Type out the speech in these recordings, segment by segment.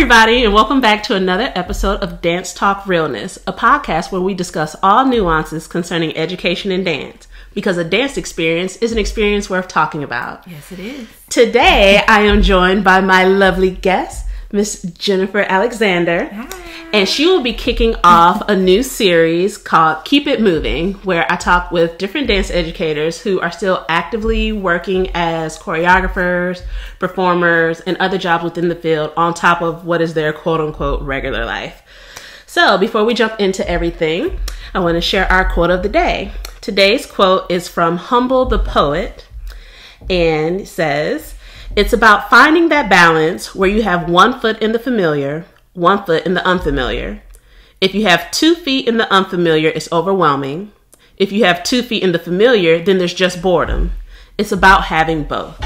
everybody, and welcome back to another episode of Dance Talk Realness, a podcast where we discuss all nuances concerning education and dance, because a dance experience is an experience worth talking about. Yes, it is. Today, I am joined by my lovely guest, Miss Jennifer Alexander. Hi. And she will be kicking off a new series called Keep It Moving, where I talk with different dance educators who are still actively working as choreographers, performers, and other jobs within the field on top of what is their quote-unquote regular life. So before we jump into everything, I want to share our quote of the day. Today's quote is from Humble the Poet, and it says, "It's about finding that balance where you have 1 foot in the familiar, 1 foot in the unfamiliar. If you have 2 feet in the unfamiliar, it's overwhelming. If you have 2 feet in the familiar, then there's just boredom. It's about having both."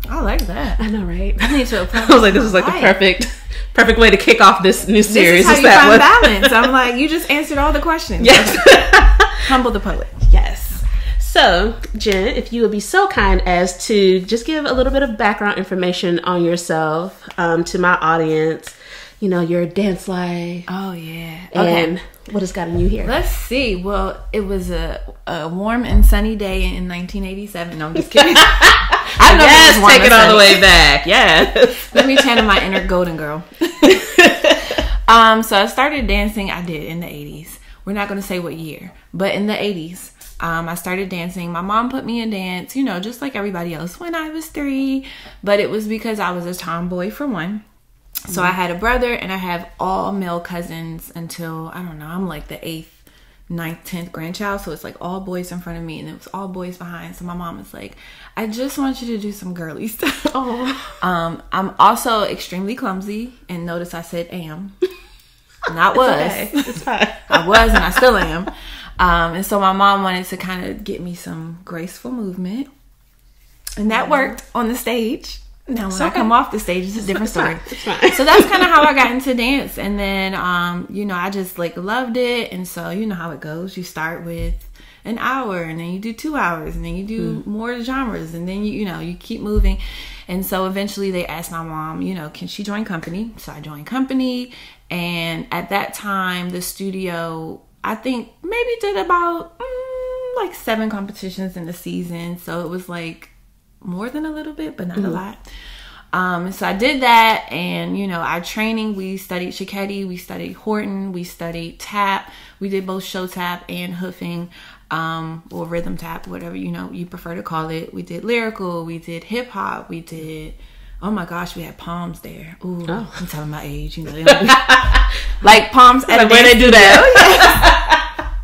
I like that. I know, right? I need to apply. I was like, this is like the perfect way to kick off this new series. This is how you find balance. I'm like, you just answered all the questions. Yes. Humble the poet. Yes. So, Jen, if you would be so kind as to just give a little bit of background information on yourself to my audience, you know, your dance life. Oh, yeah. And what has gotten you here? Let's see. Well, it was a warm and sunny day in 1987. No, I'm just kidding. I know yes, it was take it all the way back. Yes. Let me channel my inner golden girl. So I started dancing, I did, in the 80s. We're not going to say what year, but in the 80s. I started dancing. My mom put me in dance, you know, just like everybody else when I was 3. But it was because I was a tomboy, for one. So I had a brother, and I have all male cousins until, I don't know, I'm like the 8th, 9th, 10th grandchild. So it's like all boys in front of me, and it was all boys behind. So my mom was like, I just want you to do some girly stuff. Oh. I'm also extremely clumsy. And notice I said am. Not was. Okay. It's fine. I was, and I still am. And so my mom wanted to kind of get me some graceful movement. And that worked on the stage. Now, when I come off the stage, it's a different story. It's fine. So that's kind of how I got into dance. And then, you know, I just like loved it. And so, you know how it goes. You start with an hour, and then you do 2 hours, and then you do more genres. And then, you know, you keep moving. And so eventually they asked my mom, you know, can she join company? So I joined company. And at that time, the studio, I think maybe did about like 7 competitions in the season. So it was like more than a little bit, but not a lot. So I did that, and you know, our training, we studied Shiketti, we studied Horton, we studied tap. We did both show tap and hoofing, or rhythm tap, whatever you know you prefer to call it. We did lyrical, we did hip hop, we did. Oh my gosh, we had palms there. Ooh, I'm telling my age, you know. They don't like palms at like where they do that.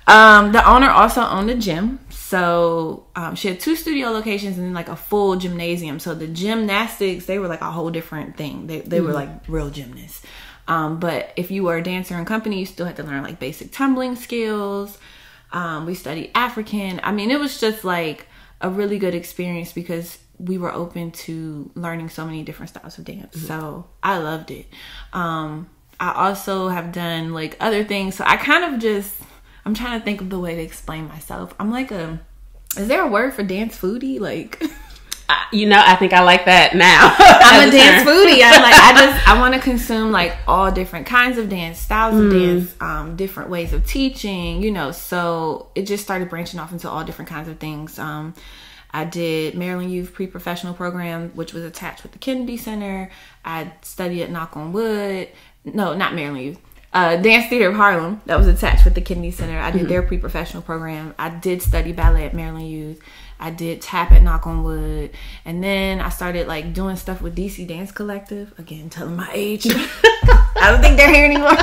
The owner also owned a gym. So she had 2 studio locations and then like a full gymnasium. So the gymnastics, they were like a whole different thing. They were like real gymnasts. But if you were a dancer in company, you still had to learn like basic tumbling skills. We studied African. I mean, it was just like a really good experience because we were open to learning so many different styles of dance. So I loved it. I also have done like other things. So I kind of just, I'm trying to think of the way to explain myself. I'm like is there a word for dance foodie? Like, You know, I think I like that now. I'm a dance foodie. I want to consume like all different kinds of dance, styles of dance, different ways of teaching, you know. So it just started branching off into all different kinds of things. I did Maryland Youth Pre-Professional Program, which was attached with the Kennedy Center. I studied at Knock on Wood. No, not Maryland Youth. Dance Theater of Harlem, that was attached with the Kennedy Center. I did their pre-professional program. I did study ballet at Maryland Youth. I did tap at Knock on Wood. And then I started like doing stuff with DC Dance Collective. Again, telling my age. I don't think they're here anymore.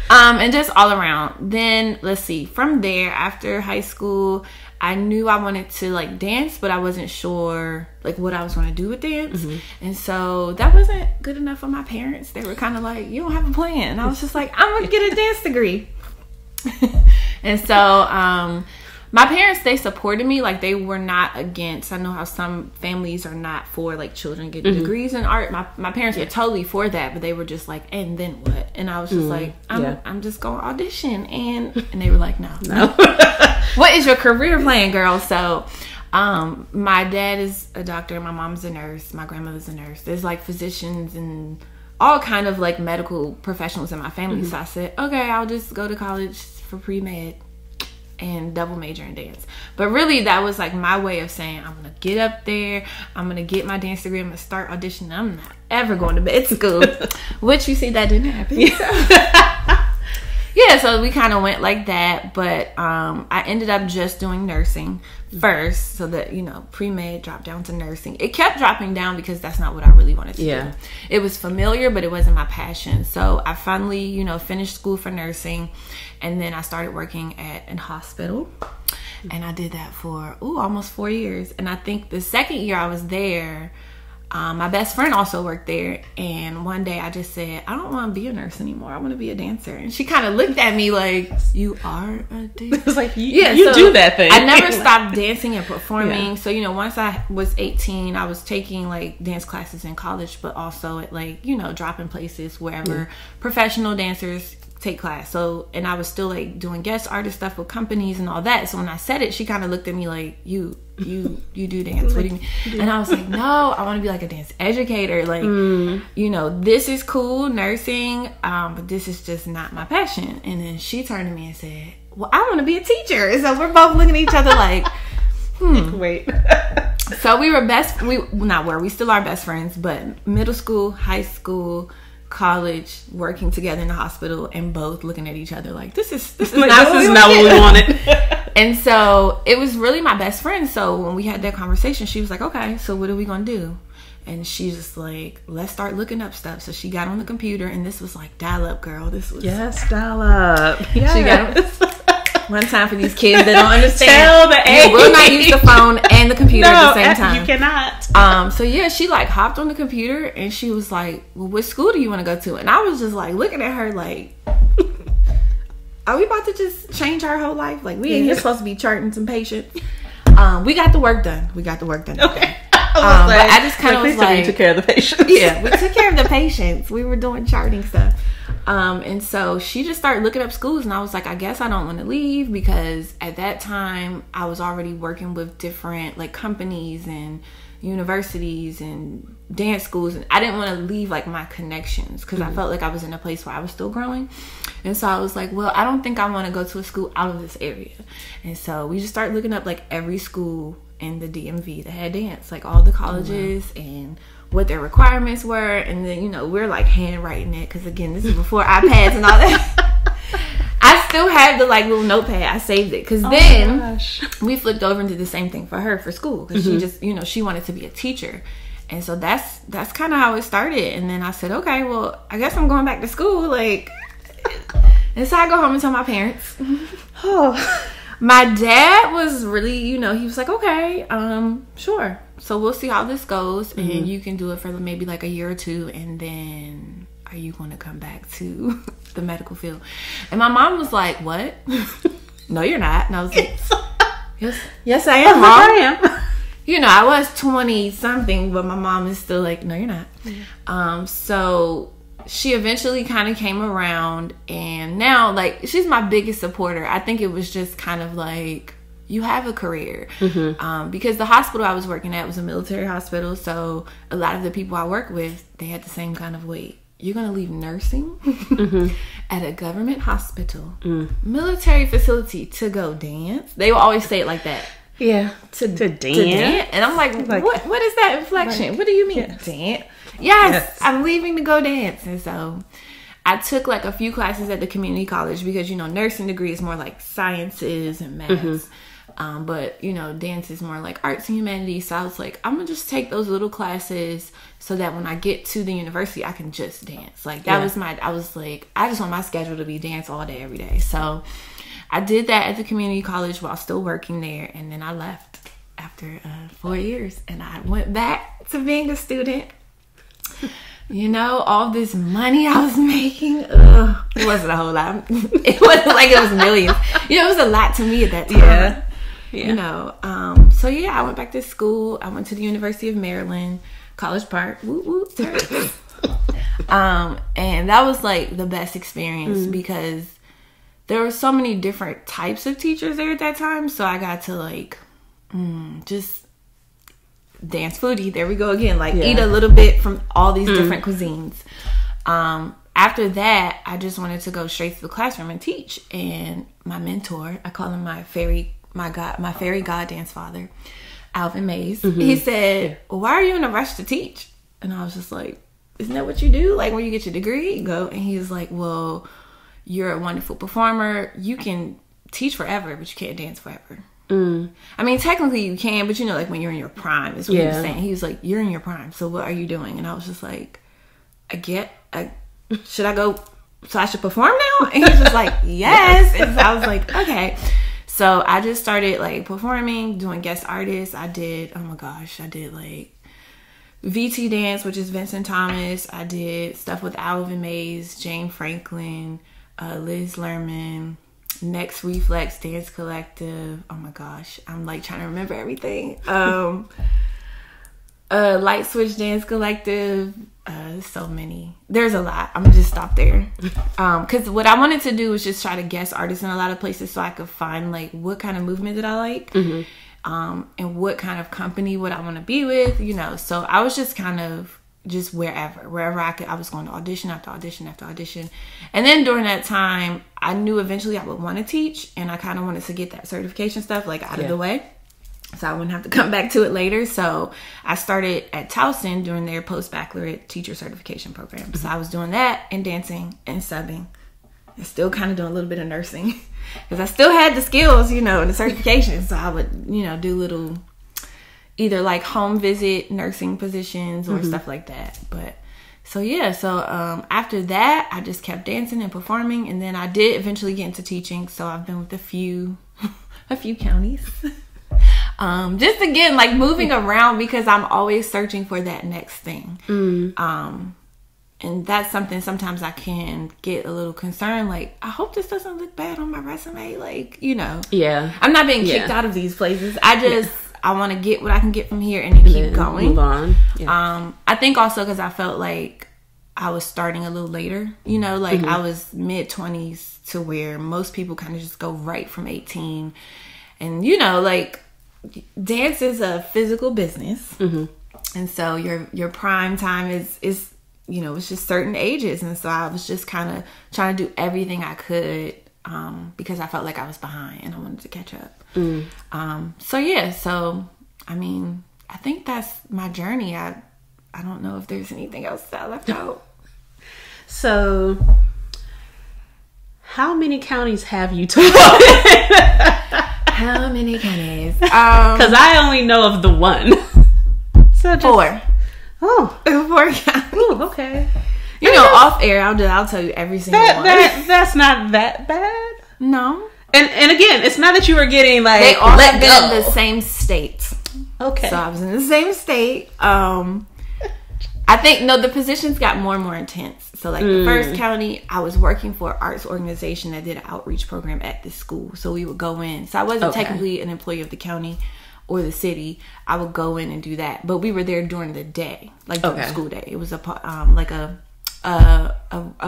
And just all around. Then, let's see, from there, after high school, I knew I wanted to like dance, but I wasn't sure like what I was going to do with dance. And so that wasn't good enough for my parents. They were kind of like, you don't have a plan. And I was just like, I'm going to get a dance degree. And so my parents, they supported me. Like, they were not against. I know how some families are not for like children getting degrees in art. My parents were totally for that, but they were just like, and then what? And I was just like, I'm just going to audition. And they were like, no. What is your career plan, girl? So My dad is a doctor. My mom's a nurse. My grandmother's a nurse. There's like physicians and all kind of like medical professionals in my family. So I said, okay, I'll just go to college for pre-med and double major in dance. But really that was like my way of saying, I'm gonna get up there, I'm gonna get my dance degree, I'm gonna start auditioning, I'm not ever going to med school. Which you see that didn't happen. Yeah, so we kind of went like that. But I ended up just doing nursing first, so that, you know, pre-med dropped down to nursing. It kept dropping down because that's not what I really wanted to do. It was familiar, but it wasn't my passion. So I finally, you know, finished school for nursing, and then I started working at a hospital, and I did that for almost 4 years. And I think the second year I was there, my best friend also worked there, and one day I just said, I don't want to be a nurse anymore, I want to be a dancer. And she kind of looked at me like, you are a dancer? It was like, you do that thing. I never stopped dancing and performing. So, you know, once I was 18, I was taking like dance classes in college, but also at like, you know, dropping places wherever professional dancers take class. So, and I was still like doing guest artist stuff with companies and all that. So when I said it, she kind of looked at me like, you do dance, what do you mean? And I was like, no, I want to be like a dance educator. Like, you know, this is cool, nursing, but this is just not my passion. And then she turned to me and said, well, I want to be a teacher. And so we're both looking at each other like, wait. So we still are best friends, but middle school, high school, college, working together in the hospital, and both looking at each other like, this is not what we wanted. And so it was really my best friend. So when we had that conversation, she was like, okay, so what are we gonna do? And she's just like, let's start looking up stuff. So she got on the computer, and this was like dial-up, girl. This was dial-up. Yes. She got one time for these kids that don't understand. Tell the age. You will not use the phone and the computer at the same time. You cannot. So yeah, she like hopped on the computer, and she was like, well, what school do you want to go to? And I was just like looking at her like, are we about to just change our whole life? Like, we ain't here supposed to be charting some patients. We got the work done. Okay. But I just kind of was like, we took care of the patients. Yeah, we took care of the patients. We were doing charting stuff. And so she just started looking up schools, and I was like, I guess I don't want to leave, because at that time I was already working with different like companies and universities and dance schools, and I didn't want to leave like my connections, because I felt like I was in a place where I was still growing. And so I was like, well, I don't think I want to go to a school out of this area. And so we just started looking up like every school in the DMV that had dance, like all the colleges and what their requirements were. And then, you know, we're like handwriting it, because again, this is before iPads and all that. I still had the like little notepad. I saved it, because then we flipped over and did the same thing for her for school, because she just, you know, she wanted to be a teacher. And so that's kind of how it started. And then I said, okay, well, I guess I'm going back to school. Like, and so I go home and tell my parents. My dad was really, you know, he was like, okay, sure. So we'll see how this goes, and you can do it for maybe like a year or two, and then are you going to come back to the medical field? And my mom was like, what? No, you're not. And I was like, yes, I am, Mom. I am. You know, I was 20 something, but my mom is still like, no, you're not. So she eventually kind of came around, and now like she's my biggest supporter. I think it was just kind of like, you have a career. Because the hospital I was working at was a military hospital, so a lot of the people I work with, they had the same kind of weight. You're gonna leave nursing at a government hospital, military facility, to go dance? They will always say it like that. Yeah, to dance. And I'm like, what is that inflection? Like, what do you mean, dance? Yes, I'm leaving to go dance. And so I took like a few classes at the community college, because, you know, nursing degree is more like sciences and maths. But, you know, dance is more like arts and humanities. So I was like, I'm going to just take those little classes so that when I get to the university, I can just dance. Like, that was I was like, I just want my schedule to be dance all day, every day. So I did that at the community college while still working there. And then I left after 4 years, and I went back to being a student. You know, all this money I was making, it wasn't a whole lot. It wasn't like it was millions. You know, it was a lot to me at that time. Yeah. You know, so yeah, I went back to school. I went to the University of Maryland, College Park. Woo woo. And that was like the best experience, because there were so many different types of teachers there at that time. So I got to like just dance foodie. There we go again. Like eat a little bit from all these different cuisines. After that, I just wanted to go straight to the classroom and teach. And my mentor, I call him my fairy god dance father, Alvin Mays. He said, well, why are you in a rush to teach? And I was just like, isn't that what you do? Like when you get your degree, you go. And he was like, well, you're a wonderful performer. You can teach forever, but you can't dance forever. I mean, technically you can, but you know, like when you're in your prime is what he was saying. He was like, you're in your prime, so what are you doing? And I was just like, should I go, so I should perform now? And he was just like, yes. And so I was like, okay. So I just started like performing, doing guest artists. I did like VT dance, which is Vincent Thomas. I did stuff with Alvin Mays, Jane Franklin, Liz Lerman, Next Reflex Dance Collective. Oh my gosh, I'm like trying to remember everything. Light Switch Dance Collective. So many. There's a lot. I'm gonna just stop there. Because what I wanted to do was just try to guest artists in a lot of places so I could find like what kind of movement that I like, and what kind of company would I want to be with. You know, so I was just kind of just wherever I could. I was going to audition after audition after audition. And then during that time, I knew eventually I would want to teach, and I kind of wanted to get that certification stuff like out of the way, so I wouldn't have to come back to it later. So I started at Towson doing their post-baccalaureate teacher certification program. So I was doing that and dancing and subbing, and still kind of doing a little bit of nursing because I still had the skills, you know, and the certification. So I would, you know, do little either like home visit nursing positions or stuff like that. But so after that, I just kept dancing and performing, and then I did eventually get into teaching. So I've been with a few counties. Just again, like moving around because I'm always searching for that next thing. And that's something sometimes I can get a little concerned. Like, I hope this doesn't look bad on my resume. Like, you know, I'm not being kicked out of these places. I want to get what I can get from here and then keep going. Move on. I think also because I felt like I was starting a little later, you know, like I was mid-20s to where most people kind of just go right from 18. And, you know, like dance is a physical business. And so your prime time is, you know, it's just certain ages. And so I was just kind of trying to do everything I could because I felt like I was behind and I wanted to catch up. So I mean, I think that's my journey. I don't know if there's anything else that I left out. So how many counties have you taught? How many counties? Because I only know of the one. So 4. Oh, 4 counties. Oh, okay. You know, off air, I'll tell you every single one. That's not that bad. No. And again, it's not that you were getting like they all have been in the same state. Okay. So I was in the same state. I think the positions got more and more intense. So like the first county, I was working for an arts organization that did an outreach program at the school. So we would go in. So I wasn't technically an employee of the county or the city. I would go in and do that, but we were there during the day, like during the school day. It was a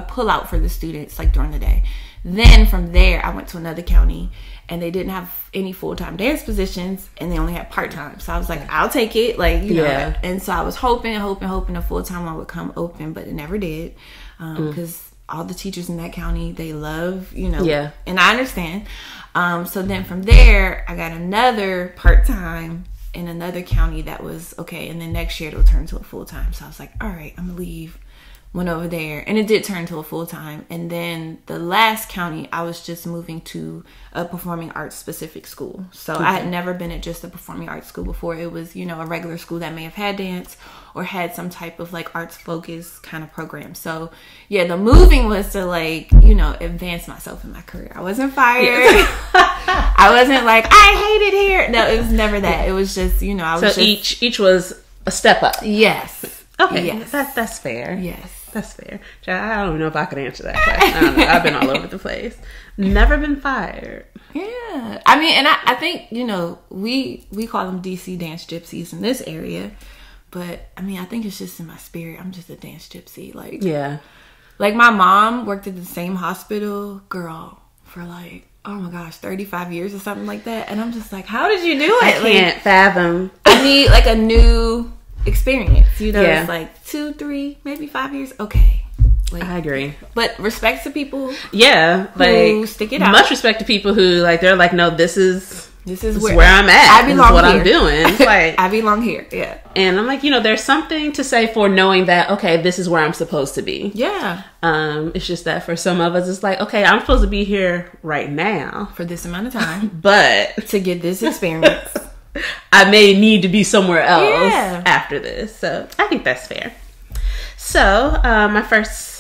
pull out for the students, like during the day. Then from there, I went to another county, and they didn't have any full-time dance positions, and they only had part-time. So I was like, I'll take it, like, you know. And so I was hoping a full-time one would come open, but it never did, because all the teachers in that county, they love, you know, and I understand. So then from there, I got another part-time in another county that was okay, and then next year it'll turn to a full-time. So I was like, all right, I'm gonna leave. Went over there, and it did turn to a full-time. And then the last county, I was just moving to a performing arts specific school. So I had never been at just a performing arts school before. It was, you know, a regular school that may have had dance or had some type of like arts focus kind of program. So yeah, the moving was to like, you know, advance myself in my career. I wasn't fired. I wasn't like, I hate it here. No, it was never that. It was just, you know, I was so just, each was a step up. Yes. Okay. Yes. That's fair. Yes. That's fair. I don't know if I could answer that question. I don't know. I've been all over the place. Never been fired. Yeah. I mean, and I think, you know, we call them DC dance gypsies in this area. But, I mean, I think it's just in my spirit. I'm just a dance gypsy. Like, yeah. Like, my mom worked at the same hospital, girl, for like, oh my gosh, 35 years or something like that. And I'm just like, how did you do it? I can't fathom. I need like a new experience. You know, it's like 2, 3, maybe 5 years. Okay. Like, I agree. But respect to people who stick it out. Much respect to people who, like, they're like, no, this is where I'm at. I belong this is what here. I'm doing. It's like, I belong here. Yeah. And I'm like, there's something to say for knowing that, okay, this is where I'm supposed to be. Yeah. It's just that for some of us, it's like, okay, I'm supposed to be here right now. For this amount of time. But to get this experience. I may need to be somewhere else after this. So I think that's fair. So my first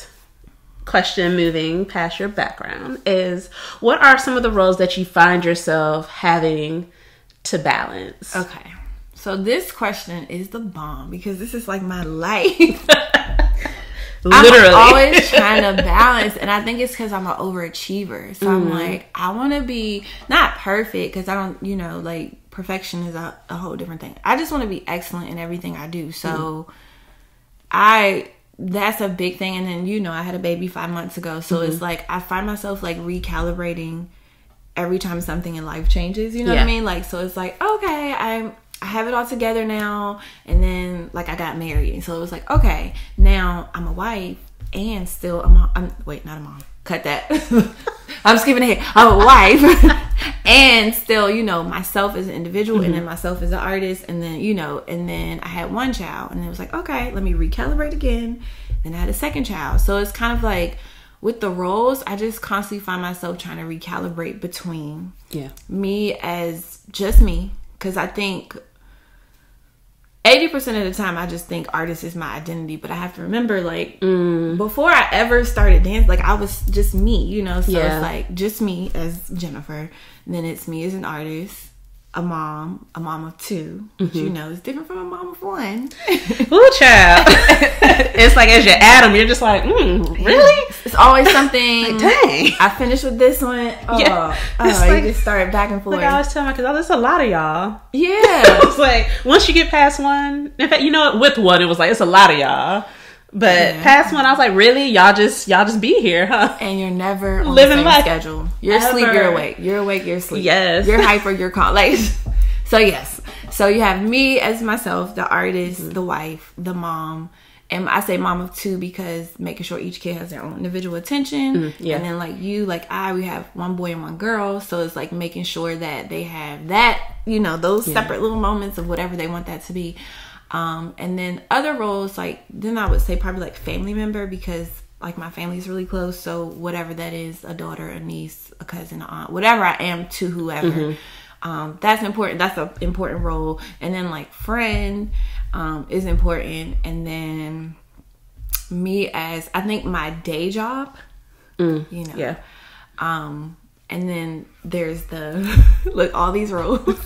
question, moving past your background, is what are some of the roles that you find yourself having to balance? Okay. So this question is the bomb because this is like my life. Literally. I'm always trying to balance, and I think it's because I'm an overachiever. So I'm like, I want to be not perfect because I don't, like perfection is a whole different thing. I just want to be excellent in everything I do. So that's a big thing. And then, I had a baby 5 months ago. So it's like, I find myself like recalibrating every time something in life changes. You know what I mean? Like, so it's like, okay, I have it all together now. And then like I got married. So it was like, okay, now I'm a wife and still a mom. Wait, not a mom. Cut that. I'm skipping ahead. I'm a wife and still, myself as an individual and then myself as an artist. And then, and then I had one child and it was like, okay, let me recalibrate again. Then I had a second child. So it's kind of like with the roles, I just constantly find myself trying to recalibrate between me as just me. Cause I think 80% of the time I just think artist is my identity, but I have to remember like before I ever started dance, like I was just me, so it's like just me as Jennifer, and then it's me as an artist, a mom of 2, which is different from a mom of 1. Ooh, child. It's like as you add them, you're just like, really? It's always something. Like, dang. I finished with this one. Like, you just start back and forth. Like I always tell my kids, there's a lot of y'all. Yeah. It's like, once you get past one, in fact, with one, it was like, it's a lot of y'all. But past one, I was like, really? Y'all just be here, huh? And you're never on living the same life. schedule. You're asleep, you're awake. You're awake, you're asleep. Yes. You're hyper, you're calm. Like, so yes. So you have me as myself, the artist, the wife, the mom. And I say mom of 2 because making sure each kid has their own individual attention. And then like you, like we have one boy and one girl. So it's like making sure that they have that, those separate little moments of whatever they want that to be. And then other roles, like then I would say probably like family member because like my family is really close. So whatever that is, a daughter, a niece, a cousin, an aunt, whatever I am to whoever. That's important. That's an important role. And then like friend is important. And then me as I think my day job, and then there's the look, all these roles.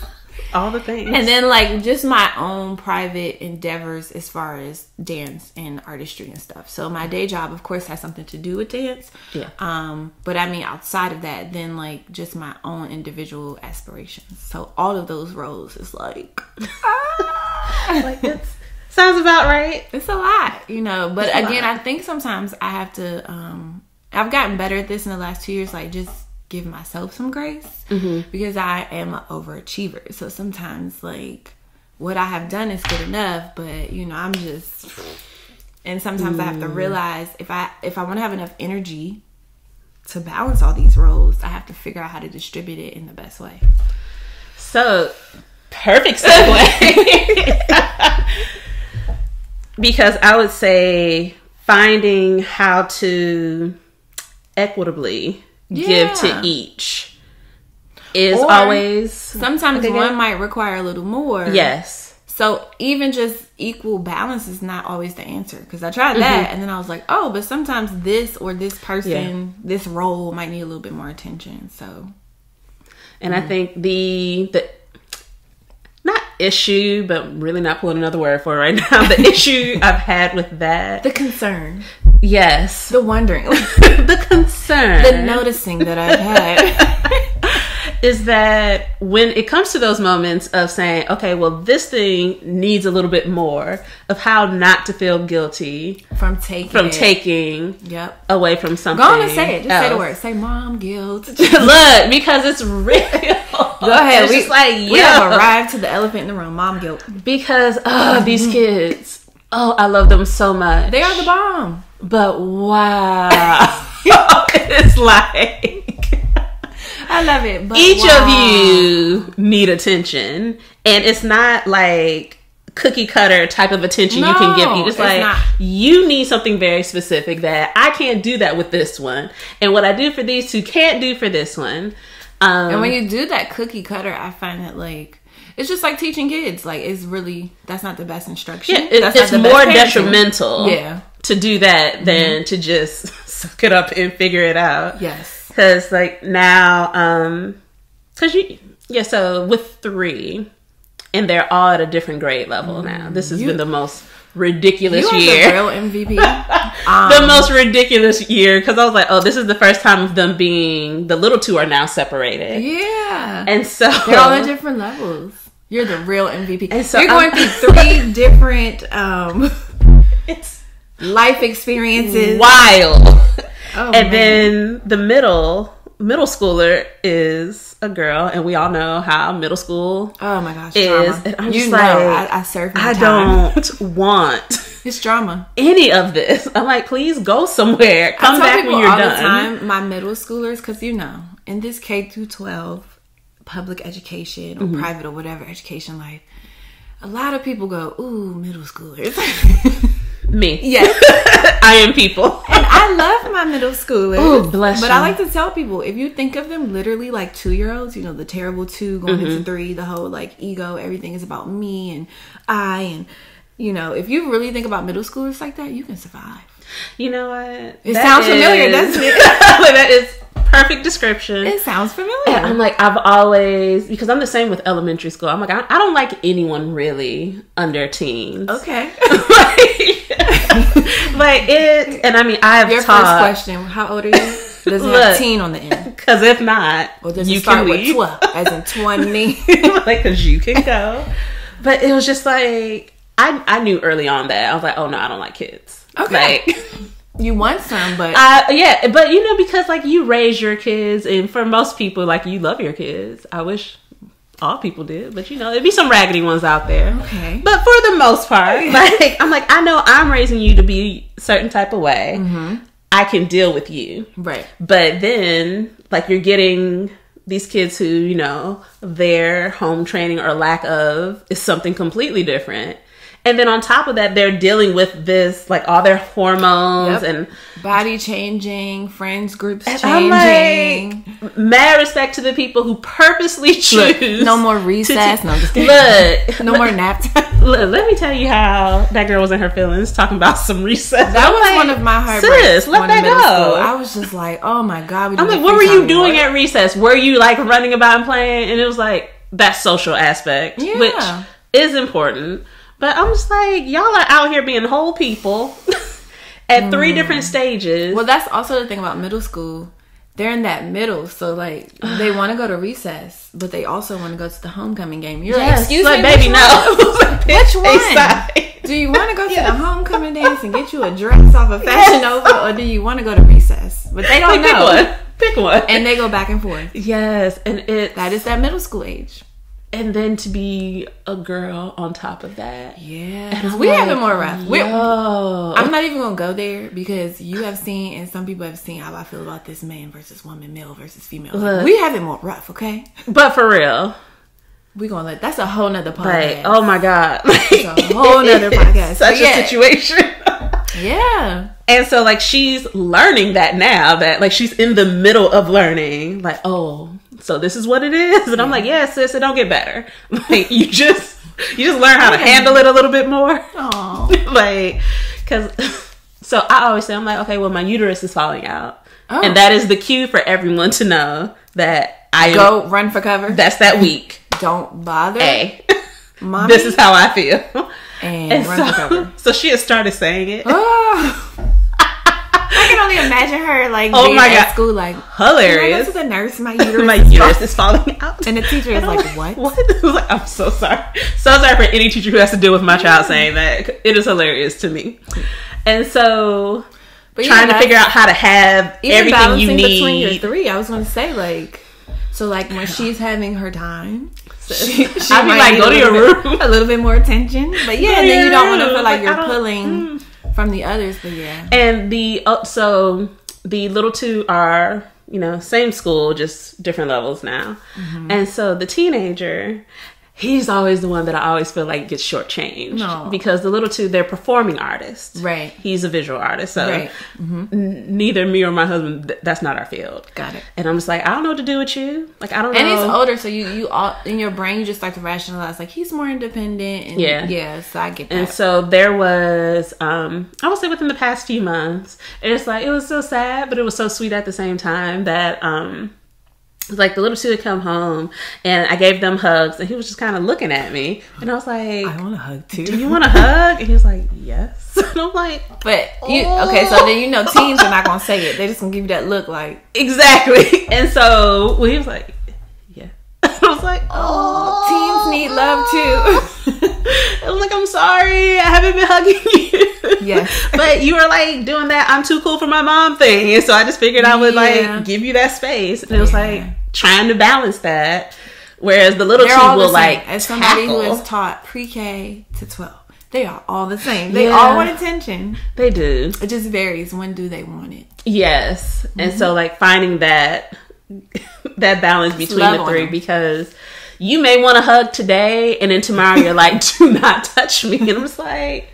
All the things. And then like just my own private endeavors as far as dance and artistry and stuff. So my day job of course has something to do with dance. But I mean outside of that, then like just my own individual aspirations. So all of those roles is like like it sounds about right. It's a lot, but again I think sometimes I have to I've gotten better at this in the last 2 years, like just give myself some grace because I am an overachiever. So sometimes like what I have done is good enough, but I'm just, and sometimes I have to realize if I want to have enough energy to balance all these roles, I have to figure out how to distribute it in the best way. So perfect segue. Because I would say finding how to equitably give to each is always sometimes one might require a little more. Yes. So even just equal balance is not always the answer because I tried that and then I was like, oh, but sometimes this or this person, this role might need a little bit more attention. So, and I think the not issue, but really not pulling another word for it right now. The issue I've had with that, the concern. Yes. The wondering. The concern. The noticing that I've had is that when it comes to those moments of saying, okay, well, this thing needs a little bit more of how not to feel guilty from taking yep. away from something. Go on and say it. Just say the word. Say mom guilt. Look, because it's real. Go ahead. We have arrived to the elephant in the room. Mom guilt. Because these kids, I love them so much. They are the bomb. But wow. It's like I love it. But each of you need attention, and it's not like cookie cutter type of attention you can give you. It's like not. You need something very specific that I can't do that with this one, and what I do for these two can't do for this one. And when you do that cookie cutter, I find that like it's just like teaching kids. Like it's really that's not the best instruction. Yeah, it's more detrimental. Yeah. To do that than to just suck it up and figure it out. Yes. Because like now, so with 3, and they're all at a different grade level now. This has been the most ridiculous year. The real MVP. The most ridiculous year because I was like, oh, this is the first time of them being the little 2 are now separated. Yeah. And so they're all at different levels. You're the real MVP. And so you're going through 3 different it's life experiences. Wild. Oh, and then the middle schooler is a girl, and we all know how middle school is. Drama. And I'm just like, I serve my time. I don't want it's drama. Any of this. I'm like, please go somewhere. Come back when you're done. The time, my middle schoolers, because in this K through 12 public education or private or whatever education life, a lot of people go, ooh, middle schoolers. Me. Yes. I am people. And I love my middle schoolers. Oh, bless you. But I like to tell people, if you think of them literally like 2-year-olds, the terrible 2 going into 3, the whole like ego, everything is about me and I. And, if you really think about middle schoolers like that, you can survive. You know what? It sounds familiar, doesn't it? That is perfect description. It sounds familiar. And I'm like, I've always, because I'm the same with elementary school. I'm like, I don't like anyone really under teens. Okay. Like it, and I mean, I have your taught. First question: how old are you? Does it have teen on the end? Because if not, or does it start with 12, as in 20? Like, because you can go. But it was just like I knew early on that I was like, oh no, I don't like kids. Okay. Like, you want some, but but because like you raise your kids, and for most people, like you love your kids. I wish all people did, but there'd be some raggedy ones out there. Okay. But for the most part, like I'm like, I know I'm raising you to be a certain type of way. Mm-hmm. I can deal with you. Right. But then like you're getting these kids who, their home training or lack of is something completely different. And then on top of that, they're dealing with this, like all their hormones and body changing, friends groups changing. I'm like, mad respect to the people who purposely choose. No more recess. No more nap time. Look, let me tell you how that girl was in her feelings talking about some recess. That was one of my heartbreaks. Sis, let that go. School. I was just like, oh my God. I'm like, what were you doing at recess? Were you like running about and playing? And it was like that social aspect, which is important. But I'm just like, y'all are out here being whole people at 3 different stages. Well, that's also the thing about middle school. They're in that middle. So, like, they want to go to recess, but they also want to go to the homecoming game. You're like, excuse me, baby, no. Which one? Do you want to go to the homecoming dance and get you a dress off of Fashion Nova, or do you want to go to recess? But they don't know. Pick one. And they go back and forth. Yes. And that is that middle school age. And then to be a girl on top of that. Yeah. We have it more rough. I'm not even going to go there because you have seen, and some people have seen how I feel about this man versus woman, male versus female. Like, we have it more rough, okay? But for real. We're going to that's a whole nother podcast. Like, oh my God. It's a whole nother podcast. Such a situation. Yeah. And so like she's learning that now, that like she's in the middle of learning, like, oh, so this is what it is. And I'm like, yeah, sis, it don't get better. Like you just learn how to handle it a little bit more. Oh. Like, cause so I always say, I'm like, okay, well my uterus is falling out. Oh. And that is the cue for everyone to know that go run for cover. That's that week. Don't bother. Hey, Mommy. This is how I feel. And run for cover. So she has started saying it. Oh. I can only imagine her like Oh being my at God. school like Hilarious. Can I go to the nurse? My uterus, My uterus is falling out. and the teacher is like, what? What? I was like, I'm so sorry. So sorry for any teacher who has to deal with my child saying that. It is hilarious to me. And so, But trying to figure out how to have even everything you need. between your three, I was going to say like, so like when she's having her time, she I'd be might like, need go to your room. a little bit more attention. But yeah, and then you don't want to feel like I you're don't- pulling from the others. But yeah, And so the little two are, you know, same school, just different levels now. And so the teenager, he's always the one that I always feel like gets shortchanged. No. Because the little two, they're performing artists. Right. He's a visual artist. So Right. neither me or my husband, that's not our field. got it. And I'm just like, I don't know what to do with you. Like, I don't know. And he's older, so you all in your brain you just start to rationalize like he's more independent. And Yeah. So I get that. And so there was, I would say within the past few months, and it's like, it was so sad, but it was so sweet at the same time that, it was like the little two had come home and I gave them hugs and he was just kind of looking at me and I was like, I want a hug too. do you want a hug? And he was like, yes. And I'm like, But okay, so then you know teens are not gonna say it. They're just gonna give you that look like exactly. And so he was like, yeah. And I was like, teens need love too. I was like, I'm sorry, I haven't been hugging you. Yes. But you were like doing that I'm too cool for my mom thing. And so I just figured I would Yeah. like give you that space. And it was like trying to balance that. Whereas the little They're two all the will same. like As somebody who tackle. is taught pre-K to 12, they are all the same. They Yeah. all want attention. They do. It just varies. When do they want it? Yes. And so like finding that balance between love the on three them. because you may want to hug today and then tomorrow you're like, do not touch me. And I'm just like,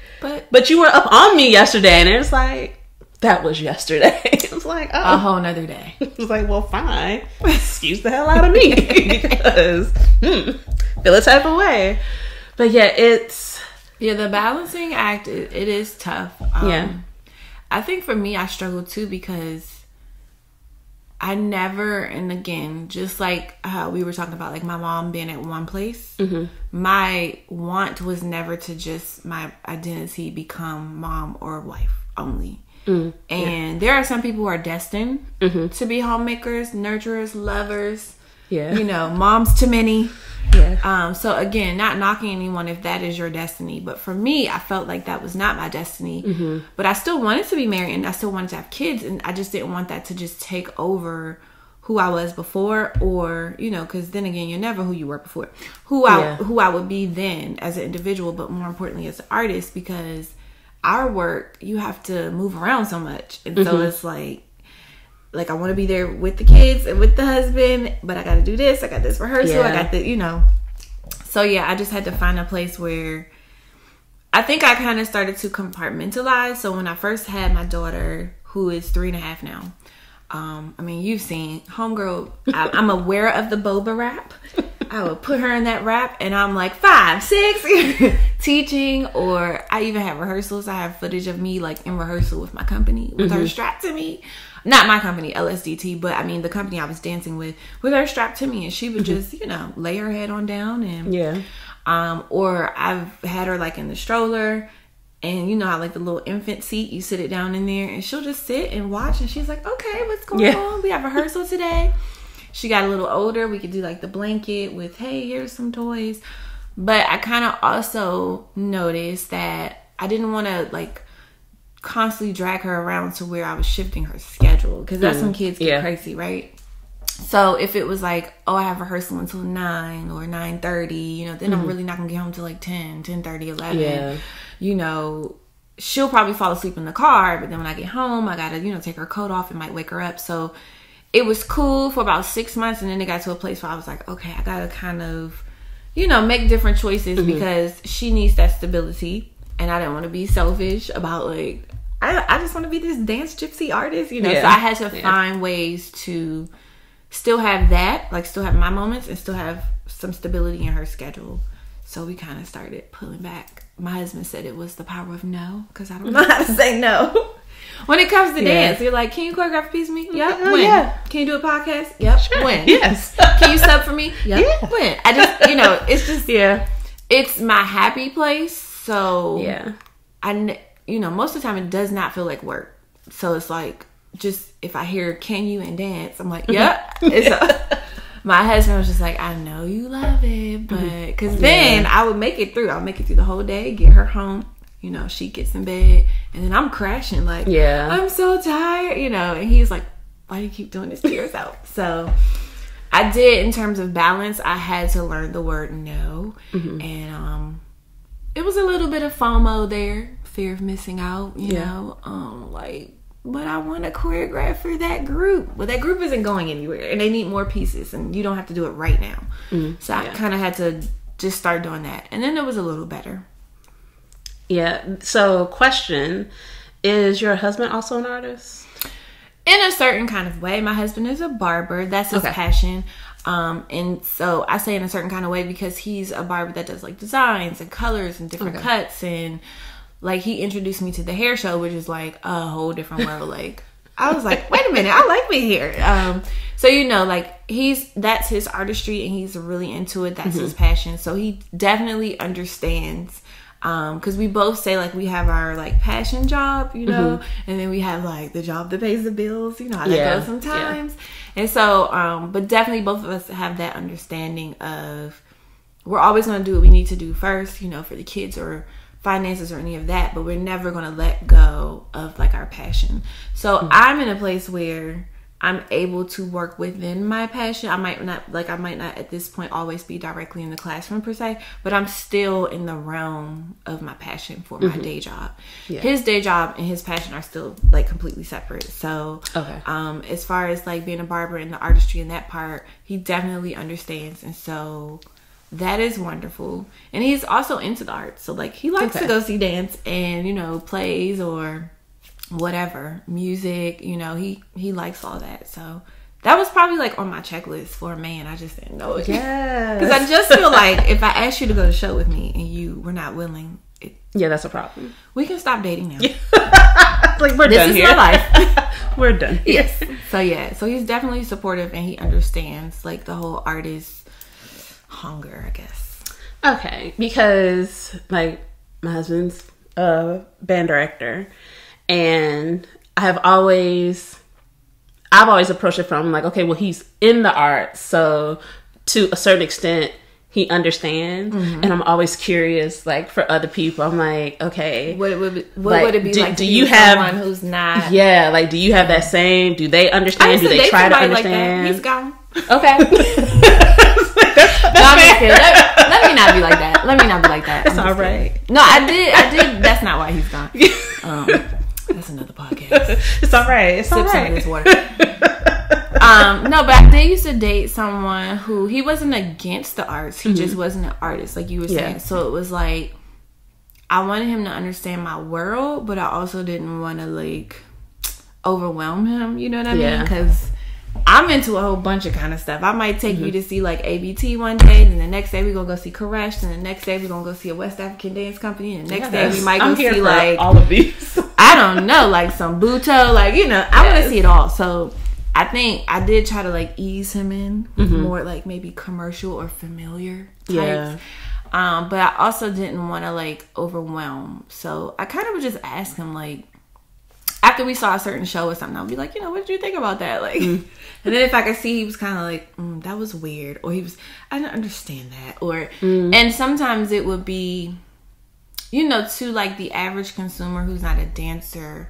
but you were up on me yesterday. And it's like, that was yesterday. It was like, oh. A whole nother day. It was like, well, fine. Excuse the hell out of me. Because, feel a type of way. But yeah, it's... Yeah, the balancing act, it is tough. Yeah. I think for me, I struggle too because I never, and again, just like how we were talking about, like my mom being at one place, my want was never to just my identity become mom or wife only. And there are some people who are destined to be homemakers, nurturers, lovers, you know, moms to many. Yeah. So again, not knocking anyone if that is your destiny, but for me, I felt like that was not my destiny. But I still wanted to be married and I still wanted to have kids, and I just didn't want that to just take over who I was before, or you know, because then again, you're never who you were before. Who I would be then as an individual, but more importantly as an artist, because our work, you have to move around so much, and so it's like I want to be there with the kids and with the husband, but I got to do this. I got this rehearsal. I got the, you know. So yeah, I just had to find a place where I think I kind of started to compartmentalize. So when I first had my daughter, who is 3.5 now, I mean, you've seen Homegirl. I'm aware of the boba wrap. I would put her in that wrap and I'm like 5, 6 teaching, or I even have rehearsals. I have footage of me like in rehearsal with my company with her strapped to me. Not my company, LSDT, but I mean the company I was dancing with her strapped to me, and she would just, you know, lay her head on down and or I've had her like in the stroller, and you know how like the little infant seat, you sit it down in there and she'll just sit and watch, and she's like, okay, what's going on? We have rehearsal today. She got a little older. We could do like the blanket with, hey, here's some toys. But I kind of also noticed that I didn't want to like constantly drag her around to where I was shifting her schedule, because that's when kids get crazy, right? So if it was like, oh, I have rehearsal until 9 or 9:30, you know, then I'm really not gonna get home till like 10, 10:30, 11. You know, she'll probably fall asleep in the car, but then when I get home, I gotta, you know, take her coat off. It might wake her up. So it was cool for about 6 months, and then it got to a place where I was like, okay, I gotta kind of, you know, make different choices because she needs that stability, and I didn't want to be selfish about like, I just want to be this dance gypsy artist, you know. So I had to find ways to still have that, like still have my moments and still have some stability in her schedule. So we kind of started pulling back. My husband said it was the power of no, because I don't know how to say no. When it comes to dance, you're like, can you choreograph a piece for me? Yep. When? Yeah. Can you do a podcast? Yep. Sure. When? Yes. Can you sub for me? Yep. Yeah. When? I just, you know, it's just, it's my happy place. So, you know, most of the time it does not feel like work. So it's like, just if I hear "Can you" and dance, I'm like, yep. My husband was just like, I know you love it, but because then I would make it through. I'll make it through the whole day, get her home. You know, she gets in bed, and then I'm crashing like, I'm so tired. You know, and he's like, why do you keep doing this to yourself? So I did, in terms of balance, I had to learn the word no, and it was a little bit of FOMO there, fear of missing out. You know, but I want to choreograph for that group. Well, that group isn't going anywhere, and they need more pieces, and you don't have to do it right now. So I kind of had to just start doing that, and then it was a little better. Yeah. So, question: is your husband also an artist? In a certain kind of way. My husband is a barber. That's his passion. And so I say in a certain kind of way because he's a barber that does like designs and colors and different cuts, and like he introduced me to the hair show, which is like a whole different world. Like I was like, wait a minute, I like my hair. So you know, like that's his artistry, and he's really into it. That's his passion. So he definitely understands. Because we both say like we have our like passion job, you know, and then we have like the job that pays the bills. You know how that goes sometimes. And so, but definitely both of us have that understanding of we're always going to do what we need to do first, you know, for the kids or finances or any of that, but we're never going to let go of like our passion. So I'm in a place where I'm able to work within my passion. I might not at this point always be directly in the classroom per se, but I'm still in the realm of my passion for my day job. His day job and his passion are still like completely separate. So as far as like being a barber and the artistry and that part, he definitely understands, and so that is wonderful. And he's also into the arts, so like he likes to go see dance and, you know, plays or whatever, music, you know, he likes all that. So that was probably like on my checklist for a man. I just didn't know it. Because I just feel like if I asked you to go to the show with me and you were not willing, that's a problem. We can stop dating now. Like we're done here. This is my life. We're done here. Yes. So he's definitely supportive, and he understands like the whole artist hunger, I guess. Okay, because like my husband's a band director. And I've always approached it from like, okay, well, he's in the arts, so to a certain extent, he understands. And I'm always curious, like for other people, I'm like, okay, what would it be like? Do you have someone who's not? Yeah, like, do you have that same? Do they understand? Do they try to understand? Like he's gone. Okay. I'm just kidding. Let me not be like that. It's all right. Kidding. No, I did. That's not why he's gone. That's another podcast. It's all right. It's all right. Some of this water. No, but I did used to date someone who he wasn't against the arts. He just wasn't an artist, like you were saying. So it was like I wanted him to understand my world, but I also didn't want to like overwhelm him. You know what I mean? Because I'm into a whole bunch of kind of stuff. I might take you to see like ABT one day, and the next day we gonna go see Koresh, and the next day we gonna go see a West African dance company, and the next day we might go see like all of these. I don't know, like some Buto, like, you know, I want to see it all. So I think I did try to like ease him in with more like maybe commercial or familiar types. But I also didn't want to like overwhelm. So I kind of would just ask him like, after we saw a certain show or something, I'll be like, you know, what did you think about that? Like, and then if I could see he was kind of like, that was weird, or I didn't understand that, or, and sometimes it would be, you know, to like the average consumer who's not a dancer,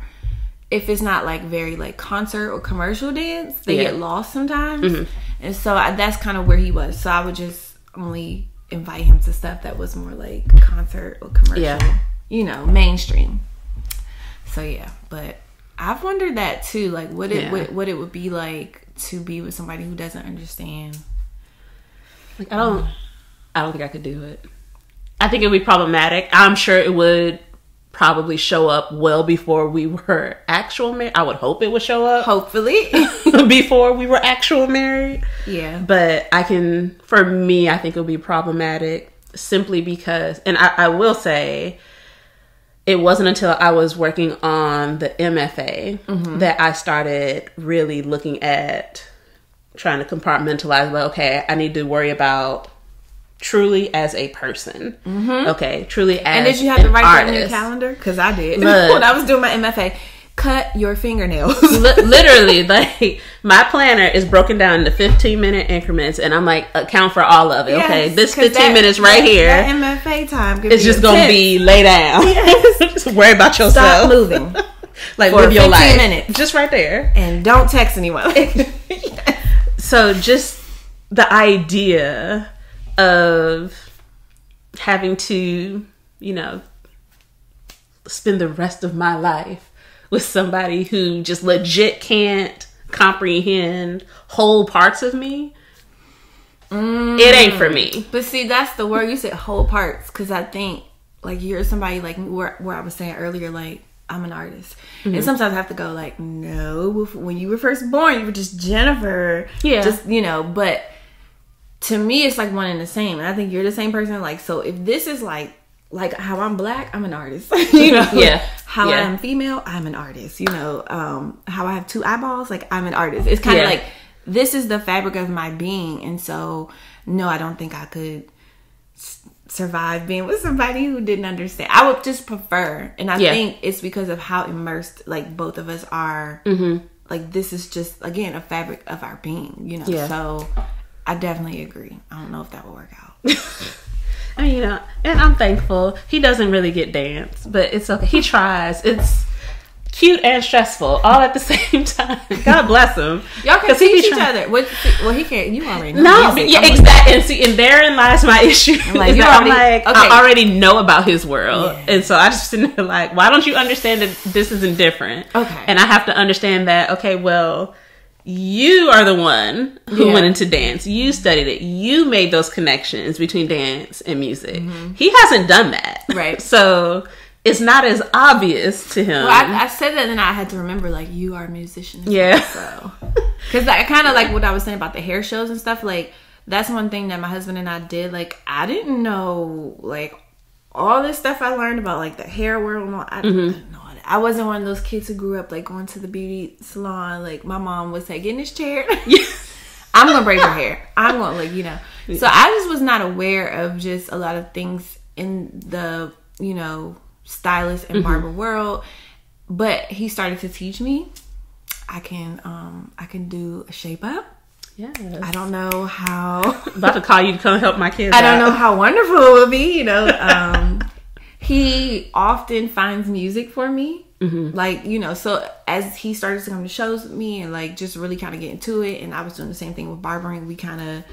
if it's not like very like concert or commercial dance, they get lost sometimes. And so that's kind of where he was. So I would just only invite him to stuff that was more like concert or commercial, you know, mainstream. So yeah, but I've wondered that too, like what it would be like to be with somebody who doesn't understand. Like I don't think I could do it. I think it would be problematic. I'm sure it would probably show up well before we were actual married. I would hope it would show up. Hopefully. Before we were actual married. Yeah. But for me, I think it would be problematic simply because, and I will say, it wasn't until I was working on the MFA that I started really looking at trying to compartmentalize, like, okay, I need to worry about truly as a person. Okay, truly as an artist. And did you have to write that in your calendar? Because I did. When I was doing my MFA, cut your fingernails. Literally, like, my planner is broken down into 15-minute increments, and I'm like, account for all of it. Yes, okay, this 15 minutes right here. That MFA time it's just going to be lay down. Yes. Just worry about yourself. Stop moving. Like, live your life. 15 minutes. Just right there. And don't text anyone. So, just the idea of having to, you know, spend the rest of my life with somebody who just legit can't comprehend whole parts of me. It ain't for me. But see, that's the word you said, whole parts, because I think like you're somebody like where I was saying earlier, like I'm an artist, and sometimes I have to go like, no, when you were first born you were just Jennifer, just, you know. But to me it's like one and the same, and I think you're the same person. Like, so if this is like how I'm black, I'm an artist. You know, how I am female, I'm an artist. You know, how I have 2 eyeballs, like I'm an artist. It's kind of like, this is the fabric of my being. And so, no, I don't think I could survive being with somebody who didn't understand. I would just prefer, and I think it's because of how immersed like both of us are. Like, this is just, again, a fabric of our being. You know, so I definitely agree. I don't know if that will work out. I mean, you know, and I'm thankful. He doesn't really get dance, but it's okay. He tries. It's cute and stressful all at the same time. God bless him. Y'all can teach each other. Well, he can't. You already know. No, exactly. And therein lies my issue. Like, I already know about his world, and so I just sit there like, why don't you understand that this isn't different? Okay, and I have to understand that. Okay, well, you are the one who went into dance. You studied it. You made those connections between dance and music. He hasn't done that. Right. So it's not as obvious to him. Well, I said that, and I had to remember, like, you are a musician. So, because I kind of like what I was saying about the hair shows and stuff. Like, that's one thing that my husband and I did. Like, I didn't know, like, all this stuff I learned about, like, the hair world and all. I didn't know. I wasn't one of those kids who grew up like going to the beauty salon. Like, my mom would say, get in this chair. I'm going to braid your hair. I'm going to, like, you know. So I just was not aware of just a lot of things in the, you know, stylist and barber world. But he started to teach me. I can do a shape up. Yes. I don't know how. I'm about to call you to come help my kids I don't know how wonderful it will be, you know. He often finds music for me. Like, you know, so as he started to come to shows with me and like just really kind of get into it, and I was doing the same thing with barbering, we kind of,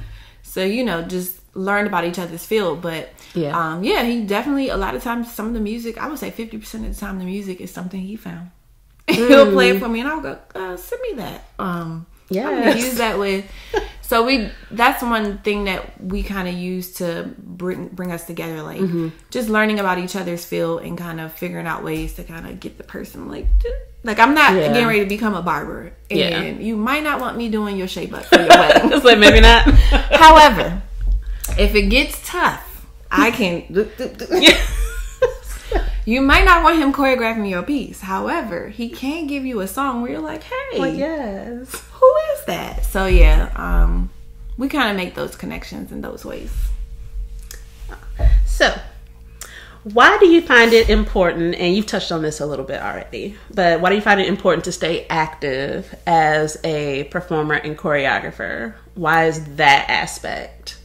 so, you know, just learned about each other's field. But he definitely, a lot of times, some of the music, I would say 50% of the time, the music is something he found. He'll play it for me, and I'll go, send me that. I'm gonna use that with. So that's one thing that we kind of use to bring us together, like just learning about each other's field and kind of figuring out ways to kind of get the person like I'm not getting ready to become a barber, and you might not want me doing your shape up for your wedding. It's like, maybe not. However, if it gets tough, I can. You might not want him choreographing your piece. However, he can give you a song where you're like, hey, well, yes, who is that? So we kind of make those connections in those ways. So why do you find it important, and you've touched on this a little bit already, but why do you find it important to stay active as a performer and choreographer? Why is that aspect?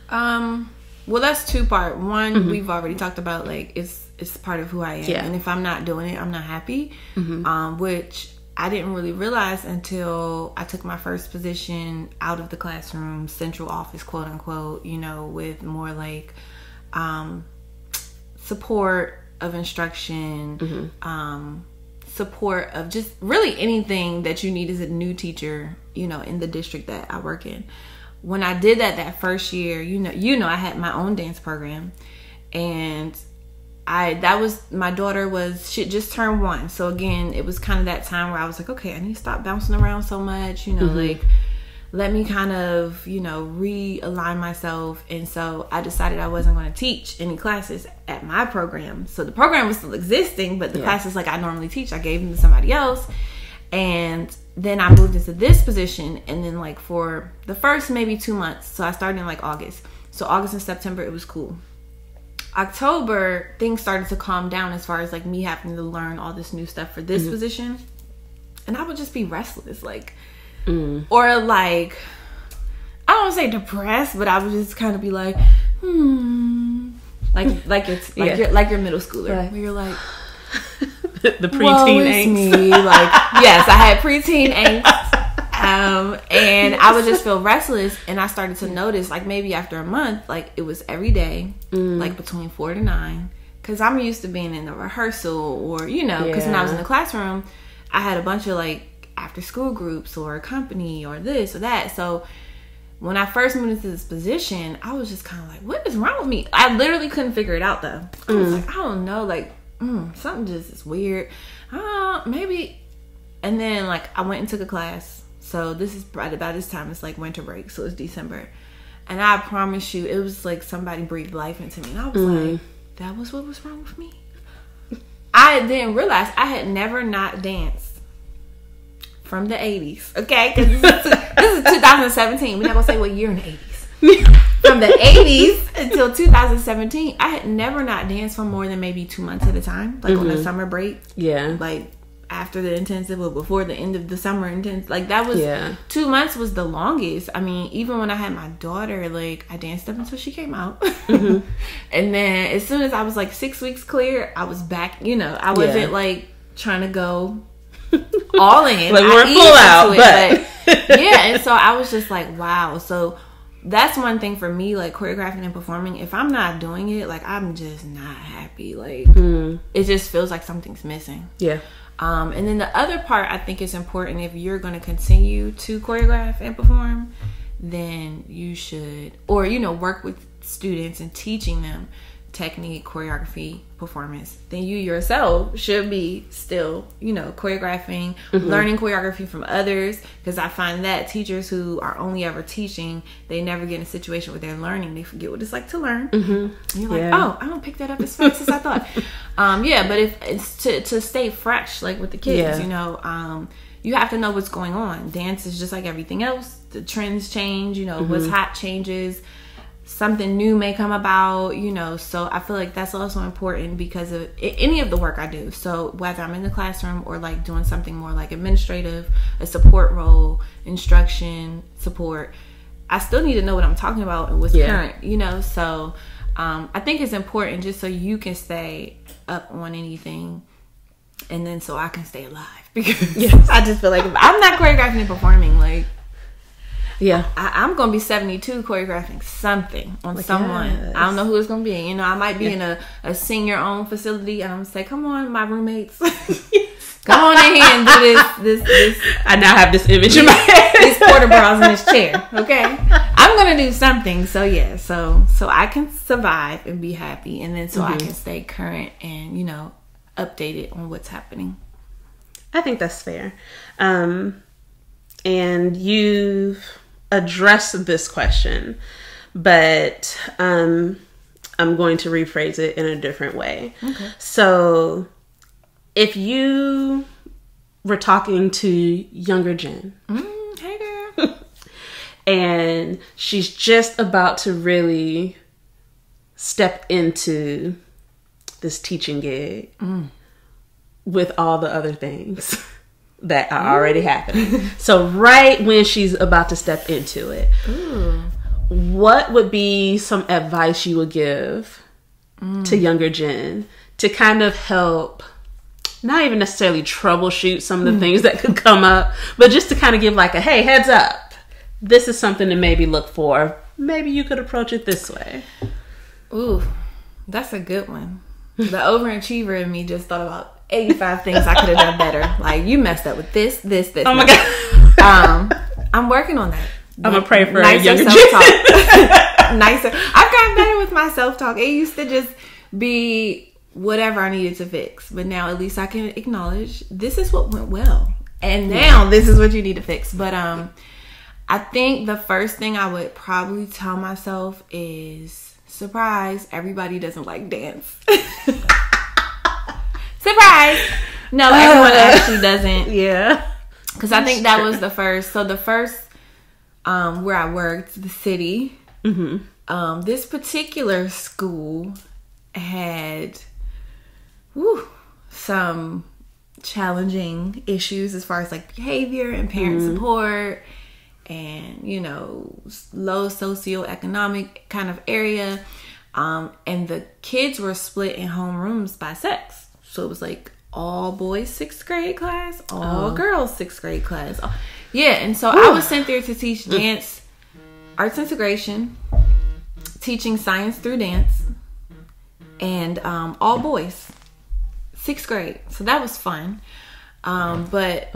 Well, that's 2-part. One, we've already talked about, like, it's part of who I am. And if I'm not doing it, I'm not happy. Which I didn't really realize until I took my first position out of the classroom, central office, quote unquote, you know, with more like support of instruction, support of just really anything that you need as a new teacher, you know, in the district that I work in. When I did that first year, you know, I had my own dance program, and my daughter she had just turned 1. So again, it was kind of that time where I was like, okay, I need to stop bouncing around so much, you know, like, let me kind of, you know, realign myself. And so I decided I wasn't going to teach any classes at my program. So the program was still existing, but the classes like I normally teach, I gave them to somebody else. And then I moved into this position, and then like for the first maybe 2 months, so I started in like August. So August and September, it was cool. October, things started to calm down as far as like me having to learn all this new stuff for this position. And I would just be restless, like, or like, I don't want to say depressed, but I would just kind of be like, like it's like you're middle schooler, right. Where you're like, the preteen angst. Me. Like, yes, I had preteen angst, and I would just feel restless. And I started to notice, like, maybe after a month, like it was every day, like between 4 to 9, because I'm used to being in the rehearsal, or because when I was in the classroom, I had a bunch of like after school groups or a company or this or that. So when I first moved into this position, I was just kind of like, what is wrong with me? I literally couldn't figure it out though. I was like, I don't know, like something just is weird. Maybe. And then like I went and took a class. So this is right about this time. It's like winter break, so it's December. And I promise you, it was like somebody breathed life into me. And I was like, that was what was wrong with me? I didn't realize I had never not danced from the 80s. Okay? Because this is 2017. We're not going to say what year in the 80s. From the 80s until 2017, I had never not danced for more than maybe 2 months at a time. Like on a summer break. Yeah. Like after the intensive or before the end of the summer intensive. Like that was 2 months was the longest. I mean, even when I had my daughter, like I danced up until she came out. And then as soon as I was like 6 weeks clear, I was back. I wasn't like trying to go all in. Like we're full out. But and so I was just like, wow. So that's one thing for me, like choreographing and performing. If I'm not doing it, like I'm just not happy. Like it just feels like something's missing. Yeah. And then the other part I think is important, if you're going to continue to choreograph and perform, then you should, or, work with students and teaching them technique, choreography, performance. Then you yourself should be still, choreographing, learning choreography from others. Because I find that teachers who are only ever teaching, they never get in a situation where they're learning. They forget what it's like to learn. And you're like, oh, I don't pick that up as fast as I thought. But if it's to stay fresh, like with the kids, you have to know what's going on. Dance is just like everything else. The trends change, what's hot changes. Something new may come about, so I feel like that's also important because of any of the work I do. So whether I'm in the classroom or like doing something more like administrative, a support role, instruction, support, I still need to know what I'm talking about and what's current, so I think it's important just so you can stay up on anything, and then so I can stay alive, because I just feel like if I'm not choreographing and performing, like I'm gonna be 72 choreographing something on someone. I don't know who it's gonna be. I might be in a senior owned facility, and I'm gonna say, come on, my roommates, come on in here and do this. I now have this image in my head. These porter bras in this chair. Okay, I'm gonna do something. So so I can survive and be happy, and then so I can stay current and updated on what's happening. I think that's fair. And you've addressed this question, but I'm going to rephrase it in a different way. Okay. So if you were talking to younger Jen, hey girl, and she's just about to really step into this teaching gig with all the other things that are already happening. So right when she's about to step into it, what would be some advice you would give to younger Jen to kind of help, not even necessarily troubleshoot some of the things that could come up, but just to kind of give like a, hey, heads up, this is something to maybe look for. Maybe you could approach it this way. Ooh, that's a good one. The overachiever in me just thought about 85 things I could have done better. Like, you messed up with this. Oh my God. I'm working on that. I'm gonna pray for nicer younger self-talk. Nicer. I've gotten better with my self-talk. It used to just be whatever I needed to fix, but now at least I can acknowledge this is what went well, and now this is what you need to fix. But I think the first thing I would probably tell myself is, surprise, everybody doesn't like dance. Surprise! No, everyone actually doesn't. Yeah. Because I think that was the first. So the first where I worked, the city, this particular school, had some challenging issues as far as like behavior and parent support and, you know, low socioeconomic kind of area. And the kids were split in homerooms by sex. So it was like all boys 6th grade class, all girls 6th grade class. Yeah, and so I was sent there to teach dance, arts integration, teaching science through dance, and all boys, 6th grade. So that was fun. But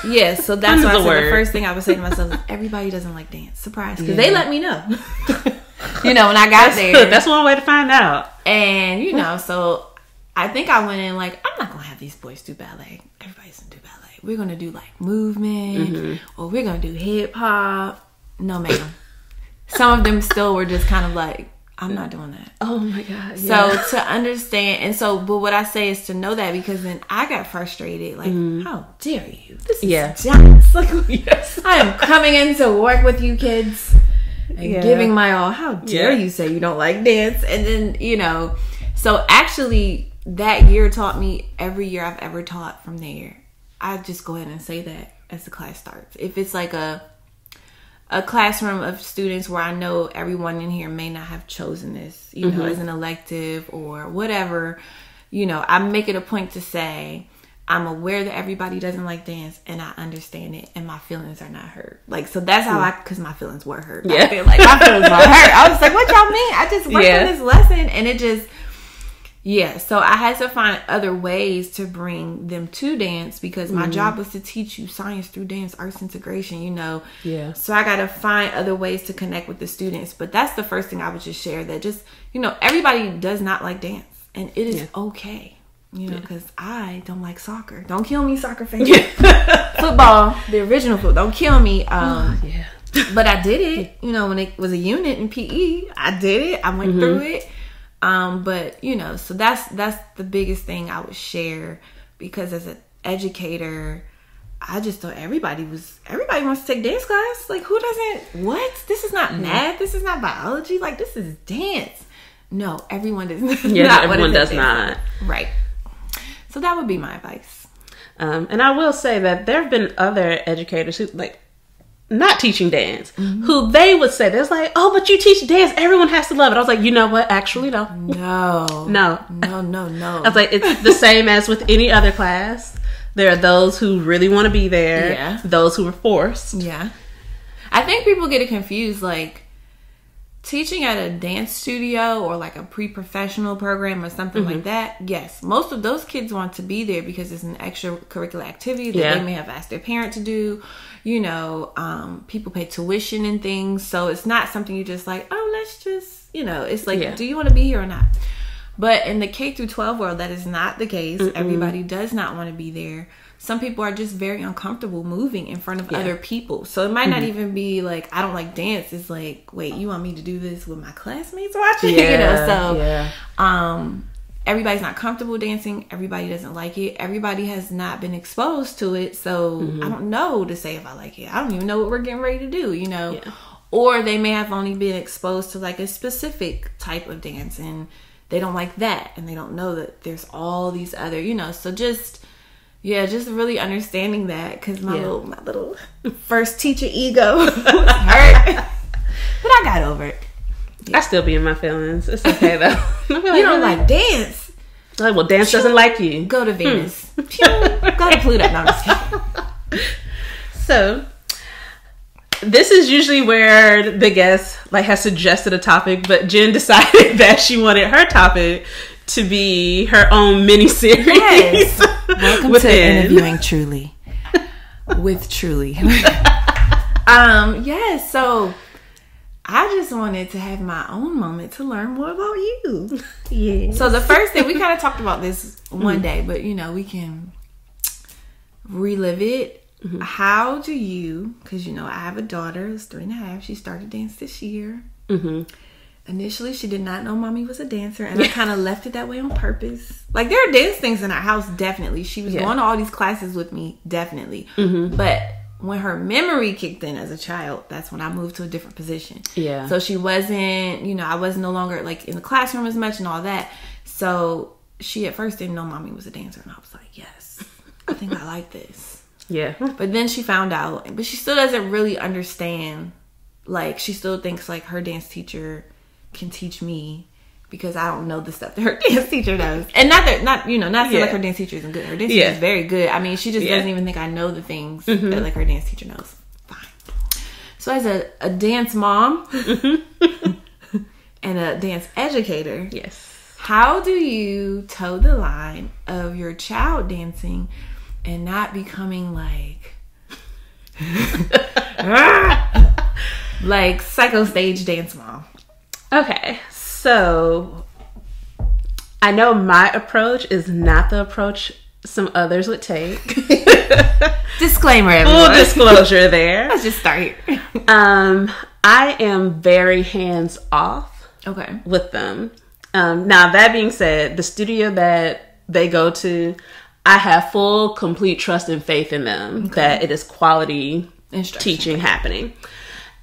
yeah, so that's why I said the first thing I would say to myself is everybody doesn't like dance. Surprise, because they let me know. You know, when I got there. That's one way to find out. And, you know, so I think I went in like, I'm not going to have these boys do ballet. Everybody's going to do ballet. We're going to do like movement or we're going to do hip hop. No, ma'am. Some of them still were just kind of like, I'm not doing that. Oh my God. Yeah. So to understand, and so, but what I say is to know that, because then I got frustrated. Like, how dare you? This is dance. Like, I am coming in to work with you kids and giving my all. How dare you say you don't like dance? And then, you know, so actually that year taught me every year I've ever taught from there. I just go ahead and say that as the class starts. If it's like a classroom of students where I know everyone in here may not have chosen this, you know, as an elective or whatever, you know, I make it a point to say, I'm aware that everybody doesn't like dance and I understand it and my feelings are not hurt. Like, so that's how because my feelings were hurt. Yeah. I feel like my feelings were hurt. I was like, what y'all mean? I just worked on this lesson and it just, so I had to find other ways to bring them to dance because my job was to teach you science through dance, arts integration, you know. Yeah. So I got to find other ways to connect with the students. But that's the first thing I would just share, that just, you know, everybody does not like dance and it is okay. You know, because I don't like soccer. Don't kill me, soccer fans. Football, the original football. Don't kill me. But I did it. You know, when it was a unit in PE, I did it. I went through it. But you know, so that's the biggest thing I would share, because as an educator, I just thought everybody wants to take dance class. Like, who doesn't? What? This is not math. This is not biology. Like, this is dance. No, everyone does. Everyone does not. Right. So that would be my advice. And I will say that there have been other educators who, like, not teaching dance, who they would say, there's like, oh, but you teach dance, everyone has to love it. I was like, you know what? Actually, no. No. I was like, it's the same as with any other class. There are those who really want to be there. Yeah. Those who are forced. Yeah. I think people get it confused, like, teaching at a dance studio or like a pre-professional program or something like that, yes, most of those kids want to be there because it's an extracurricular activity that they may have asked their parent to do. You know, people pay tuition and things, so it's not something you just like, oh, let's just, you know, it's like, do you want to be here or not? But in the K through 12 world, that is not the case. Everybody does not want to be there. Some people are just very uncomfortable moving in front of other people. So it might not even be like, I don't like dance. It's like, wait, you want me to do this with my classmates watching? You know, so everybody's not comfortable dancing. Everybody doesn't like it. Everybody has not been exposed to it. So I don't know to say if I like it. I don't even know what we're getting ready to do, you know. Yeah. Or they may have only been exposed to like a specific type of dance and they don't like that. And they don't know that there's all these other, you know. So just really understanding that, because my little first teacher ego was hurt. But I got over it. Yeah. I still be in my feelings. It's okay though. Like, you don't like dance? Like, well, dance doesn't like you. Go to Venus. Go to Pluto. No, I'm just kidding. So, this is usually where the guest like has suggested a topic, but Jen decided that she wanted her topic to be her own mini series. Yes. Welcome to Interviewing Truly with Truly. Yes. So I just wanted to have my own moment to learn more about you. Yeah. So the first thing, we kind of talked about this one day, but you know, we can relive it. How do you? Because you know, I have a daughter who's 3.5. She started dance this year. Initially, she did not know mommy was a dancer, and I kind of left it that way on purpose. Like, there are dance things in our house, definitely. She was going to all these classes with me, definitely. But when her memory kicked in as a child, that's when I moved to a different position. Yeah. So she wasn't, you know, I was no longer, like, in the classroom as much and all that. So she at first didn't know mommy was a dancer, and I was like, yes, I think I like this. Yeah. But then she found out, but she still doesn't really understand. Like, she still thinks like her dance teacher can teach me because I don't know the stuff that her dance teacher does. And not saying like her dance teacher isn't good. Her dance teacher is very good. I mean, she just doesn't even think I know the things that like her dance teacher knows. Fine. So as a dance mom and a dance educator, yes, how do you toe the line of your child dancing and not becoming like like psycho stage dance mom? Okay, so I know my approach is not the approach some others would take. Disclaimer, everyone. Full disclosure there. Let's just start here. I am very hands off. Okay. With them. Now that being said, the studio that they go to, I have full, complete trust and faith in them that it is quality teaching happening.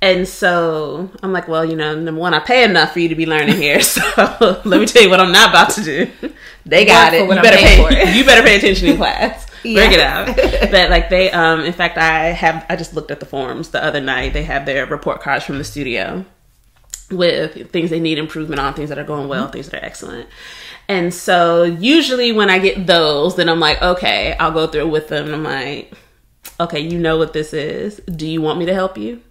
And so I'm like, well, number one, I pay enough for you to be learning here. So let me tell you what I'm not about to do. They got it. You better pay attention in class. Bring it out. But like they, in fact, I just looked at the forms the other night. They have their report cards from the studio with things they need improvement on, things that are going well, things that are excellent. And so usually when I get those, then I'm like, okay, I'll go through it with them. And I'm like, okay, you know what this is. Do you want me to help you?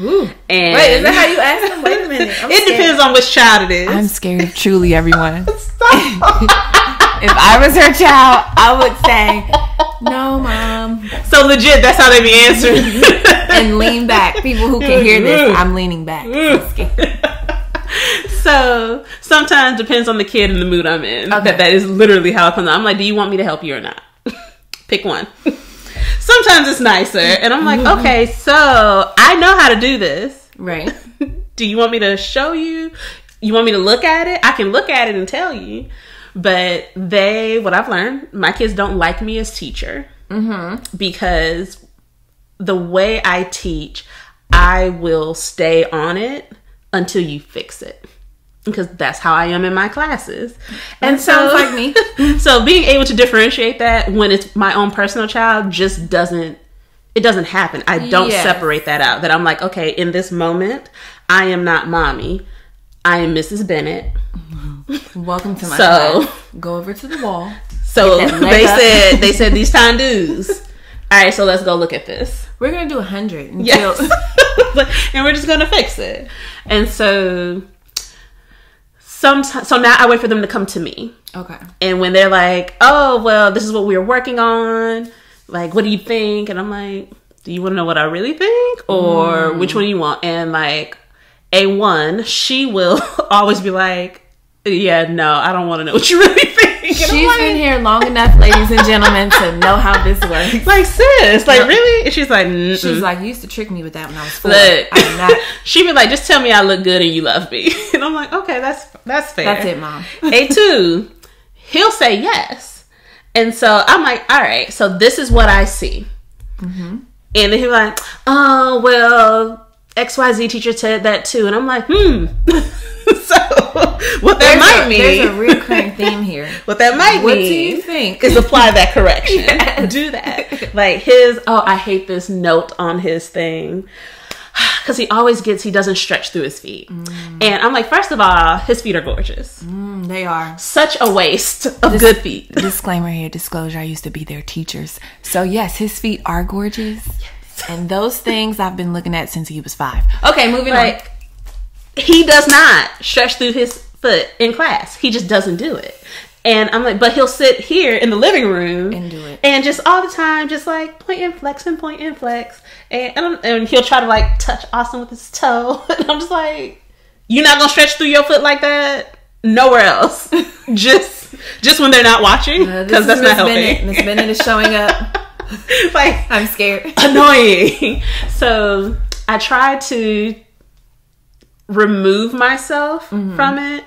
Ooh. And wait, is that how you ask them? Wait a minute. It depends on which child it is. I'm scared of truly everyone. If I was her child, I would say, no, Mom. So legit, that's how they be answering. And lean back. People who can hear this, I'm leaning back. I'm scared. So sometimes depends on the kid and the mood I'm in. Okay. That is literally how it comes out. I'm like, do you want me to help you or not? Pick one. Sometimes it's nicer. And I'm like, okay, so I know how to do this. Right. Do you want me to show you? You want me to look at it? I can look at it and tell you. But what I've learned, my kids don't like me as teacher. Because the way I teach, I will stay on it until you fix it. Because that's how I am in my classes. And sounds like me. So being able to differentiate that when it's my own personal child just doesn't happen. I don't separate that out. That I'm like, okay, in this moment, I am not mommy. I am Mrs. Bennett. Welcome to my class. Go over to the wall. So they said these time dues. All right, so let's go look at this. We're going to do 100. Yes. And we're just going to fix it. And so now I wait for them to come to me. Okay. And when they're like, oh, well, this is what we were working on. Like, what do you think? And I'm like, do you want to know what I really think? Or which one you want? And like, A1, she will always be like, yeah, no, I don't want to know what you really think. And she's been here long enough, ladies and gentlemen, to know how this works. Like, sis, like, really? And she's like, mm-mm. She's like, you used to trick me with that when I was 4. I'm not. She'd be like, just tell me I look good and you love me. And I'm like, okay, that's fair. That's it, Mom. A2, he'll say yes. And so I'm like, all right, so this is what I see. And then he'll be like, oh, well, XYZ teacher said that too. And I'm like, So what that might mean, there's a recurring theme here. What that might mean, what do you think, is apply that correction. Do that. Like I hate this note on his thing because he doesn't stretch through his feet. And I'm like, first of all, his feet are gorgeous. They are. Such a waste of good feet. Disclaimer here, disclosure, I used to be their teachers. So yes, his feet are gorgeous. Yes. And those things I've been looking at since he was 5. Okay, moving on. He does not stretch through his foot in class. He just doesn't do it. And I'm like, but he'll sit here in the living room and do it. And just all the time, just like point and flex. And he'll try to like touch Austin with his toe. And I'm just like, you're not going to stretch through your foot like that? Nowhere else. just when they're not watching. Because that's not helping. Miss Bennett is showing up. Like, I'm scared. Annoying. So I try to remove myself from it.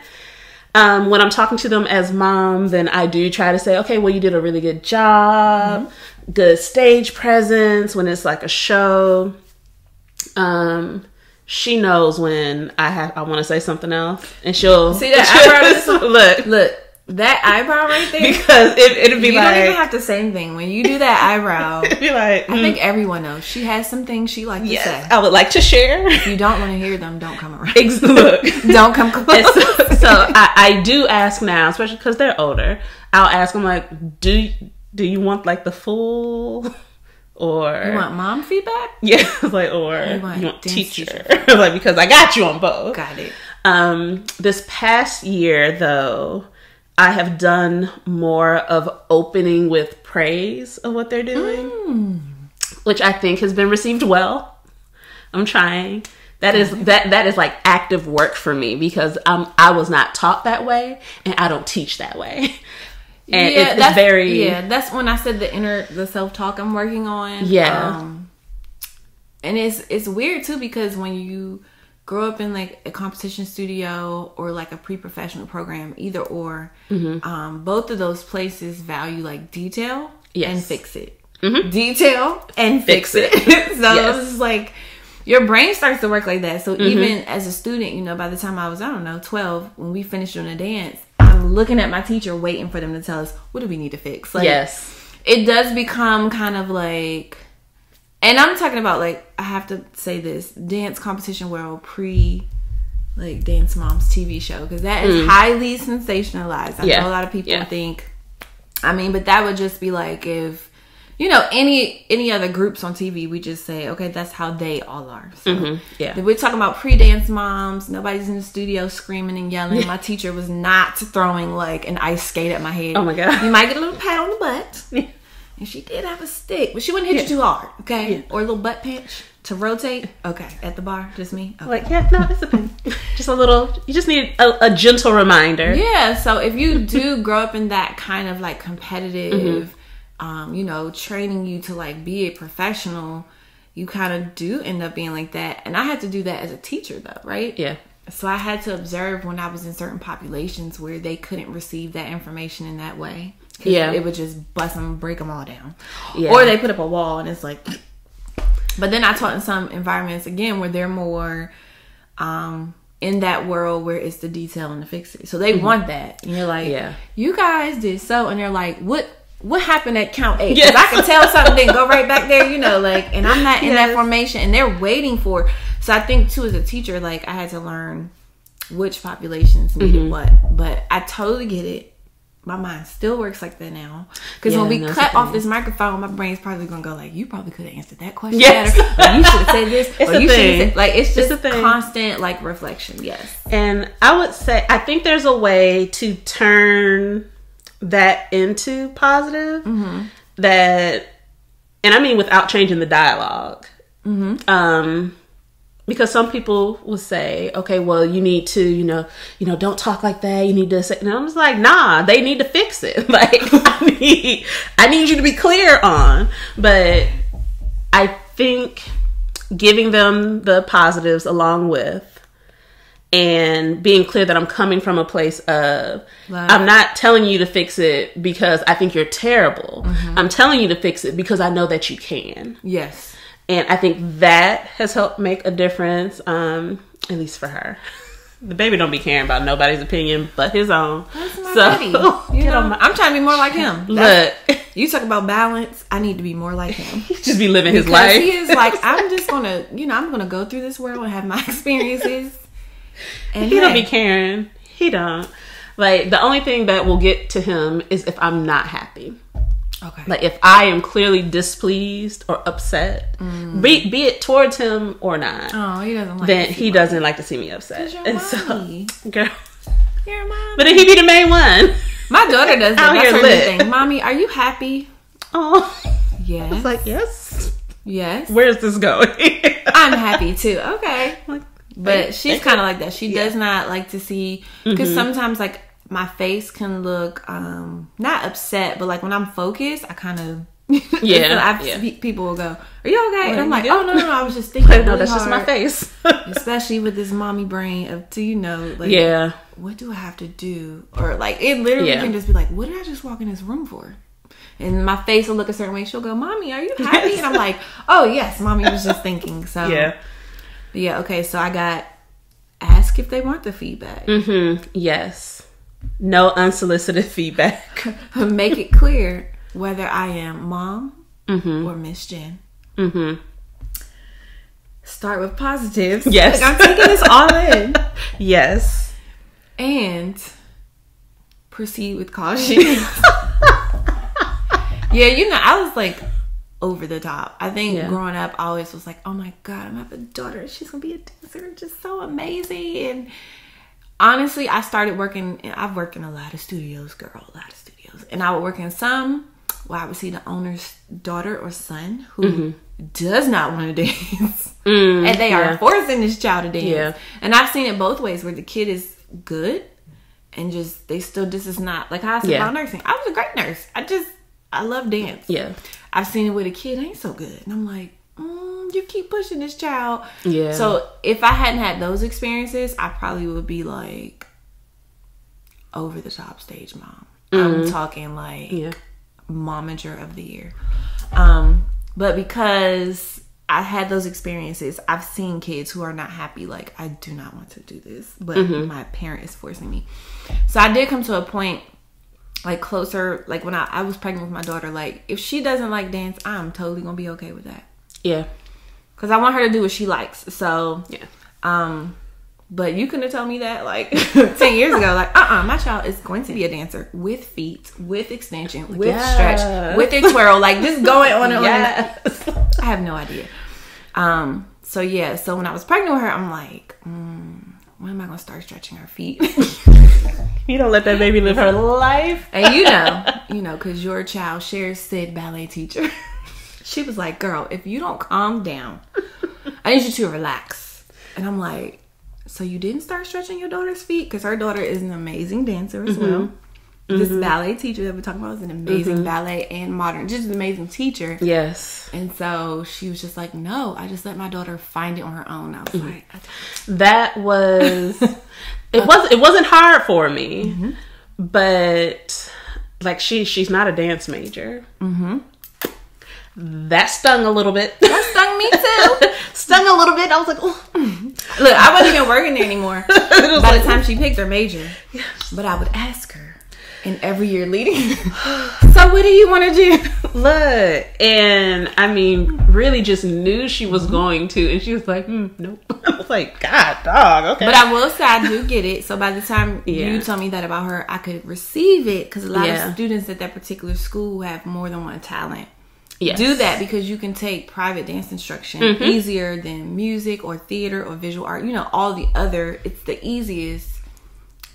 When I'm talking to them as mom, then I do try to say, okay, well, you did a really good job, good stage presence when it's like a show. She knows when I want to say something else, and she'll see that. look. That eyebrow right there. Because it'd be you like... You don't even have to say anything. When you do that eyebrow, it'd be like... I think everyone knows. She has some things she likes to say. I would like to share. If you don't want to hear them, don't come around. Look. Don't come close. So I do ask now, especially because they're older. I'll ask them, like, do you want, like, the full... Or you want mom feedback? Yeah, like, or you want teacher. Like, because I got you on both. Got it. This past year, though, I have done more of opening with praise of what they're doing, which I think has been received well. I'm trying. That is like active work for me, because I was not taught that way, and I don't teach that way. And it's very... Yeah, that's when I said the self-talk I'm working on. Yeah. And it's weird, too, because when you grow up in, like, a competition studio or, like, a pre-professional program, either or, both of those places value, like, detail and fix it. Mm-hmm. Detail and fix it. So it's like... Your brain starts to work like that. So even as a student, you know, by the time I was, 12, when we finished doing a dance, I'm looking at my teacher waiting for them to tell us, what do we need to fix? Like, it does become kind of like, and I'm talking about, like, I have to say this, Dance Competition World like, Dance Moms TV show, because that is highly sensationalized. I know a lot of people think, but that would just be like if, you know, any other groups on TV, we just say, okay, that's how they all are. So we're talking about pre-dance moms. Nobody's in the studio screaming and yelling. My teacher was not throwing, like, an ice skate at my head. Oh my God. You might get a little pat on the butt. And she did have a stick, but she wouldn't hit you too hard, okay? Or a little butt pinch to rotate. Okay, at the bar, just me. Okay. Like, it's a thing. Just a little, you just need a gentle reminder. Yeah, so if you do grow up in that kind of, like, competitive... you know, training you to, like, be a professional, you kind of do end up being like that. And I had to do that as a teacher, though, right? Yeah. So I had to observe when I was in certain populations where they couldn't receive that information in that way. Yeah. It would just bust them, break them all down. Yeah. Or they put up a wall and it's like... But then I taught in some environments, again, where they're more... in that world where it's the detail and the fix it. So they want that. And you're like, you guys did so. And they're like, what happened at count 8? Because I can tell something didn't go right back there, you know, like, and I'm not in that formation, and they're waiting for. So I think too, as a teacher, like, I had to learn which populations needed what. But I totally get it. My mind still works like that now. Because when we cut off this microphone, my brain's probably going to go like, you probably could have answered that question better. Or you should have said this. Or you should have said, like, it's just constant, like, reflection. Yes. And I would say, I think there's a way to turn that into positive, that, and I mean without changing the dialogue, because some people will say, okay, well, you need to, you know, don't talk like that, you need to say, and I'm just like, nah, they need to fix it. Like, I need you to be clear on. But I think giving them the positives along with, and being clear that I'm coming from a place of, I'm not telling you to fix it because I think you're terrible. I'm telling you to fix it because I know that you can. Yes. And I think that has helped make a difference, at least for her. The baby don't be caring about nobody's opinion but his own. That's my buddy. You know, I'm trying to be more like him. Look, you talk about balance. I need to be more like him. Just be living his life. He is like, I'm just gonna, I'm gonna go through this world and have my experiences. And he don't be caring. He don't. Like, the only thing that will get to him is if I'm not happy. Okay. Like, if I am clearly displeased or upset, be it towards him or not. Oh, he doesn't like. Then he doesn't like to see me upset. And mommy. So, girl, you're mommy. But then he be the main one. My daughter does that. That's her new thing. Mommy, are you happy? Oh, yes. It's like, yes. Yes. Where's this going? I'm happy too. Okay. But she's kind of like that. She does not like to see, because sometimes, like, my face can look not upset, but, like, when I'm focused, I kind of people will go, "Are you okay?" And I'm like, "Oh no, I was just thinking." No, really that's hard. just my face. Especially with this mommy brain of, like, what do I have to do? Or, like, it literally can just be like, what did I just walk in this room for? And my face will look a certain way. She'll go, "Mommy, are you happy?" Yes. And I'm like, "Oh yes, mommy was just thinking." So okay. So I got ask if they want the feedback. Yes. No unsolicited feedback. Make it clear whether I am mom or Miss Jen. Start with positives. Yes. Like, I'm taking this all in. Yes. And proceed with caution. Yeah, you know, I was like over the top. I think growing up, I always was like, oh my God, I'm gonna have a daughter. She's gonna be a dancer. Just so amazing. And honestly, I started working, and I've worked in a lot of studios, girl, a lot of studios. And I would work in some where I would see the owner's daughter or son who does not want to dance. And they are forcing this child to dance. Yeah. And I've seen it both ways, where the kid is good and just, this is not, like how I said about nursing. I was a great nurse. I love dance. Yeah. I've seen it with a kid ain't so good. And I'm like, you keep pushing this child. Yeah. So if I hadn't had those experiences, I probably would be like over the top stage mom. I'm talking like momager of the year. But because I had those experiences, I've seen kids who are not happy. Like, I do not want to do this, but my parent is forcing me. So I did come to a point, like closer, like when I was pregnant with my daughter, like if she doesn't like dance, I'm totally gonna be okay with that. Yeah. Because I want her to do what she likes. So, but you couldn't have told me that like 10 years ago. Like, my child is going to be a dancer with feet, with extension, with stretch, with a twirl. Like, just going on and on. I have no idea. So when I was pregnant with her, I'm like, when am I going to start stretching her feet? You don't let that baby live her life. And you know, because your child shares said ballet teacher. She was like, girl, if you don't calm down, I need you to relax. And I'm like, so you didn't start stretching your daughter's feet? Because her daughter is an amazing dancer as well. This ballet teacher that we're talking about is an amazing ballet and modern, just an amazing teacher. Yes. And so she was just like, no, I just let my daughter find it on her own. I was like, that was, it wasn't hard for me, but like she's not a dance major. That stung a little bit. That stung me too. Stung a little bit. I was like, oh. Look, I wasn't even working there anymore by the time she picked her major. But I would ask her in every year leading. So what do you want to do? Look, and I mean, really just knew she was going to, and she was like, nope. I was like, God, dog, okay. But I will say I do get it. So by the time you told me that about her, I could receive it, because a lot of students at that particular school have more than one talent. Do that, because you can take private dance instruction easier than music or theater or visual art. You know, all the other, it's the easiest,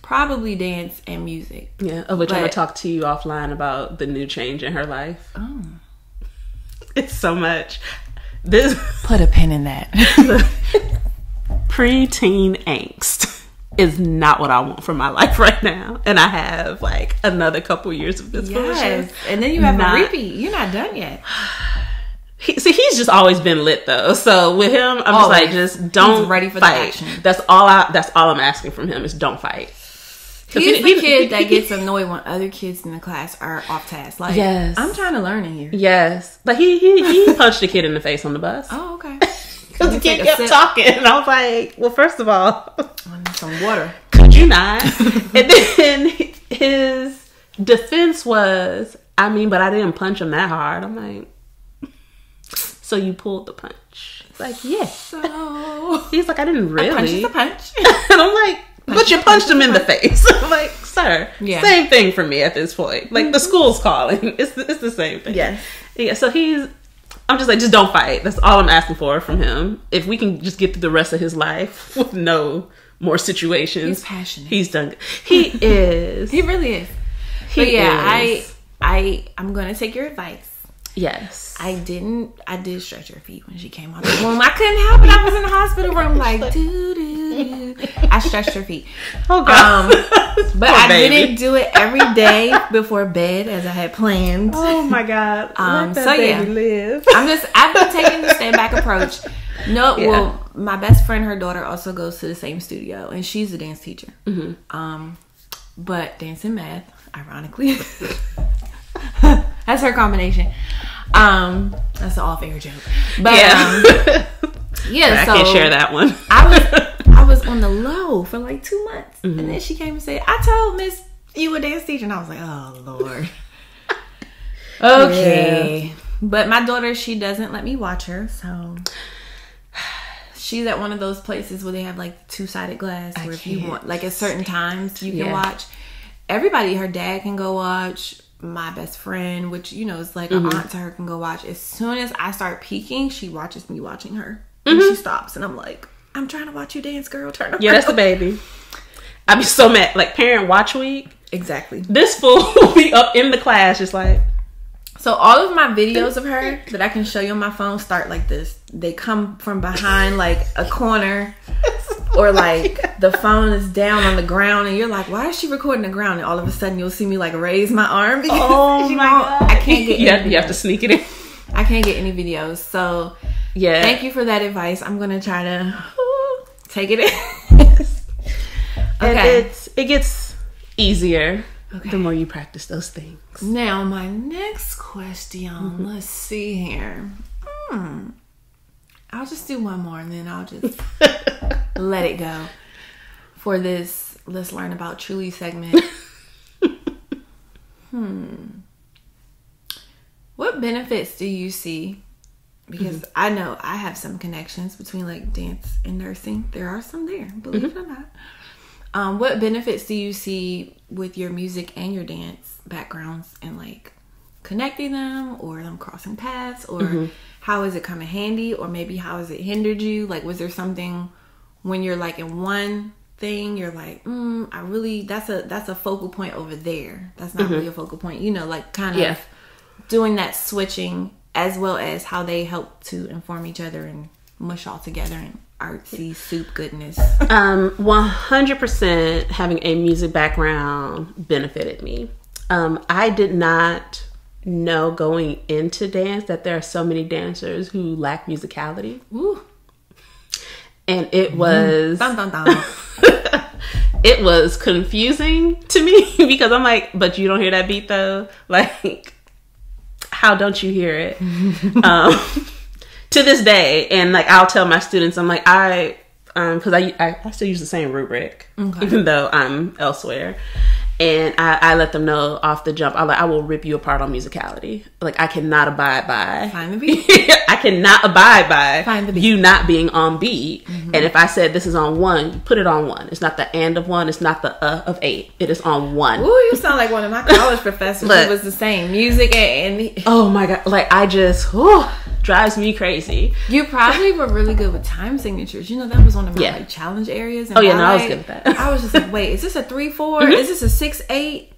probably dance and music. Yeah, of which I'm going to talk to you offline about the new change in her life. Oh. It's so much. This Put a pin in that. Preteen angst is not what I want for my life right now. And I have like another couple years of this foolishness. And then you have a repeat. You're not done yet. He's just always been lit though. So with him, I'm just like, just don't ready for fight. The action. That's all I'm asking from him is don't fight. He's the kid that gets annoyed when other kids in the class are off task. Like, I'm trying to learn in here. Yes. But he punched a kid in the face on the bus. Oh, okay. Because the kid kept talking. And I was like, well, first of all, I need some water. Could you not? And then his defense was, I mean, but I didn't punch him that hard. I'm like, so you pulled the punch? It's like, yes. So he's like, I didn't really. A punch is a punch. And I'm like, but you punched him in the face. I'm like, sir, same thing for me at this point. Like, the school's calling. It's the same thing. Yes. Yeah, so I'm just like, just don't fight. That's all I'm asking for from him. If we can just get through the rest of his life with no more situations. He's passionate. He's done. He is. He really is. But I'm going to take your advice. Yes. I did stretch her feet when she came out of the womb. I couldn't help it. I was in the hospital room like, doo-doo-doo. I stretched her feet. Oh, God. But I didn't do it every day before bed as I had planned. Oh, my God. Let that baby live. I've been taking the stand back approach. No, well, my best friend, her daughter also goes to the same studio, and she's a dance teacher. But dance and math, ironically. That's her combination. That's an off-air joke. But I can't share that one. I was on the low for like 2 months, and then she came and said, "I told Miss You a dance teacher? And I was like, oh, Lord. Okay. Yeah. But my daughter, she doesn't let me watch her, so she's at one of those places where they have like two-sided glass where if you want, like at certain times you can watch. Everybody, her dad can go watch. My best friend, which you know is like an aunt to her, can go watch. As soon as I start peeking, she watches me watching her, and she stops, and I'm like, I'm trying to watch you dance, girl. Turn around. Yeah, that's the baby. I'd be so mad. Like parent watch week. Exactly. This fool will be up in the class just like. So all of my videos of her that I can show you on my phone start like this. They come from behind like a corner, or like the phone is down on the ground, and you're like, why is she recording the ground? And all of a sudden you'll see me like raise my arm. Oh my God. I can't get you have to sneak it in. I can't get any videos. So yeah, thank you for that advice. I'm gonna try to take it in. Okay. And it gets easier the more you practice those things. Now, my next question. Let's see here. I'll just do one more and then I'll just let it go for this Let's Learn About Truly segment. What benefits do you see? Because I know I have some connections between like dance and nursing. There are some there, believe it or not. What benefits do you see with your music and your dance backgrounds and like connecting them or them crossing paths, or how is it come in handy, or maybe how has it hindered you? Like, was there something when you're like in one thing, you're like, I really, that's a focal point over there. That's not really a focal point, you know, like kind of doing that switching, as well as how they help to inform each other and mush all together and artsy soup goodness. 100% having a music background benefited me. I did not know going into dance that there are so many dancers who lack musicality. Ooh. And it was it was confusing to me because I'm like, but you don't hear that beat though? Like, how don't you hear it? To this day, and like I'll tell my students, I'm like, because I still use the same rubric, even though I'm elsewhere, and I let them know off the jump. I will rip you apart on musicality. Like, I cannot abide by. Find the beat. I cannot abide by Find the beat. You not being on beat. And if I said this is on one, you put it on one. It's not the and of one. It's not the of 8. It is on one. Ooh, you sound like one of my college professors. It was the same music and oh my God! Like, I just drives me crazy. You probably were really good with time signatures. You know, that was one of my like challenge areas. And no, I was good at that. I was just like, wait, is this a 3/4? Is this a 6/8?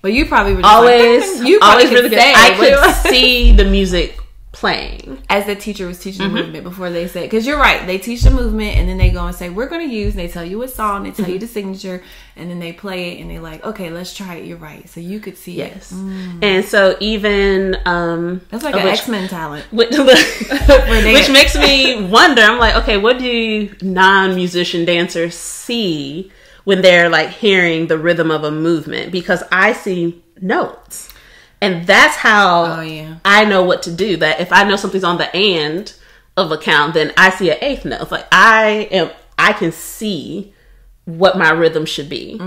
Well, you probably were just always really good. I could see the music playing as the teacher was teaching the movement before they say, because you're right, they teach the movement and then they go and say, we're going to use, and they tell you what song, they tell you the signature, and then they play it and they're like, okay, let's try it. You're right. So you could see it. And so even that's like an X-Men talent, which makes me wonder, I'm like, okay, what do non-musician dancers see when they're like hearing the rhythm of a movement? Because I see notes. And that's how I know what to do. That if I know something's on the and of a count, then I see an 8th note. It's like I can see what my rhythm should be.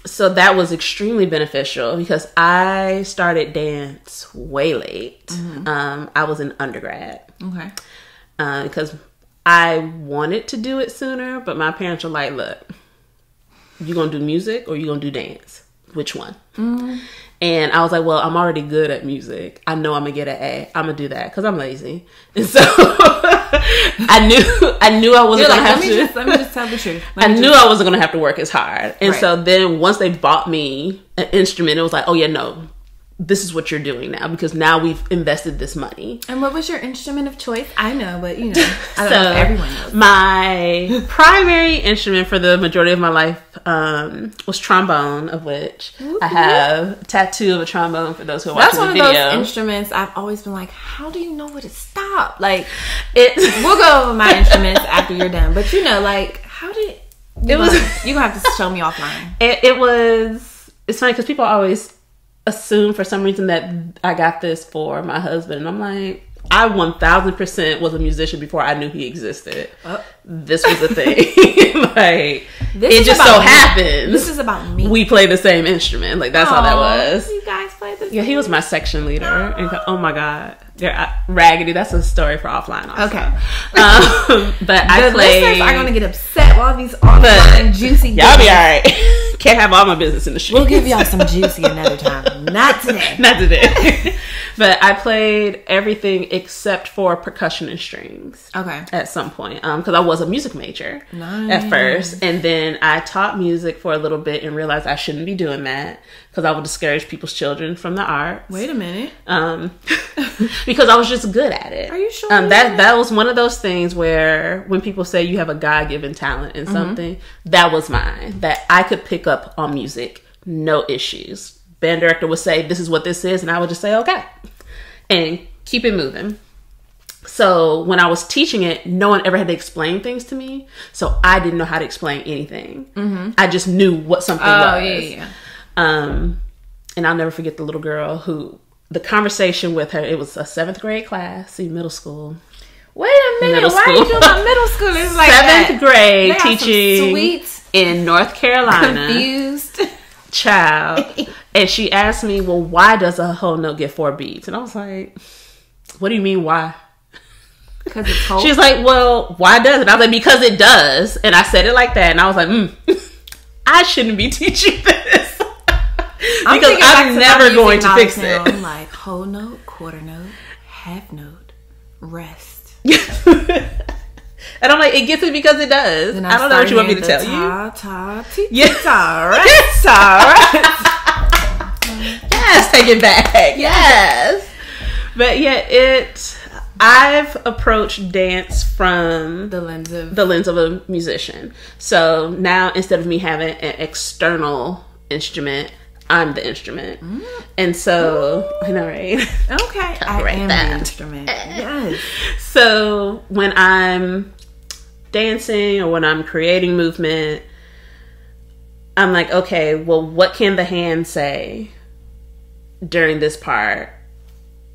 So that was extremely beneficial because I started dance way late. I was in undergrad. Okay. Because I wanted to do it sooner, but my parents were like, look, you gonna do music or you gonna do dance? Which one? And I was like, well, I'm already good at music. I know I'm gonna get an A. I'm gonna do that because I'm lazy. And so I knew I wasn't gonna have to. Let me just tell the truth. I knew I wasn't gonna have to work as hard. And so then once they bought me an instrument, it was like, oh yeah, no, this is what you're doing now because now we've invested this money. And what was your instrument of choice? I know, but you know, I don't know if everyone knows. My primary instrument for the majority of my life was trombone, of which I have a tattoo of a trombone for those who are watching the video. That's one of those instruments I've always been like, how do you know where to stop? Like, we'll go over my instruments after you're done. But you know, like, how did you're gonna have to show me offline. It's funny because people always assume for some reason that I got this for my husband, and I'm like, I 1000% was a musician before I knew he existed. This was a thing. Like, it just so happens. This is about me. We play the same instrument. Like, that's how that was. You guys play the same. Yeah, he was my section leader. And, oh my God. Raggedy, that's a story for offline also. Okay. But I played. Listeners are going to get upset while these offline juicy. Y'all be alright. Can't have all my business in the streets. We'll give y'all some juicy another time. Not today. Not today. But I played everything except for percussion and strings. Okay. At some point. Because I was a music major at first. And then I taught music for a little bit and realized I shouldn't be doing that because I would discourage people's children from the arts. Wait a minute. Because I was just good at it. Are you sure? That was one of those things where when people say you have a God-given talent in something, that was mine. That I could pick up on music, no issues. Band director would say, this is what this is, and I would just say, okay. And keep it moving. So when I was teaching it, no one ever had to explain things to me. So I didn't know how to explain anything. I just knew what something was. Yeah. And I'll never forget the little girl who, the conversation with her, it was a 7th grade class, middle school. Wait a minute, why are you doing about middle schoolers like 7th that? grade teaching in North Carolina. Confused. Child. And she asked me, well, why does a whole note get 4 beats? And I was like, what do you mean why? Because it's whole. She's like, well, why does it? I was like, because it does. And I said it like that. And I was like, I shouldn't be teaching this. Because I'm never going to fix it. I'm like, whole note, quarter note, half note, rest. And I'm like, it gets it because it does. I don't know what you want me to tell you. Yes, take it back. Yes. But yeah, I've approached dance from the lens of a musician. So now instead of me having an external instrument, I'm the instrument. And so, I know, right? Okay. I am the instrument. Yes. So when I'm dancing or when I'm creating movement, I'm like, okay, well, what can the hand say during this part?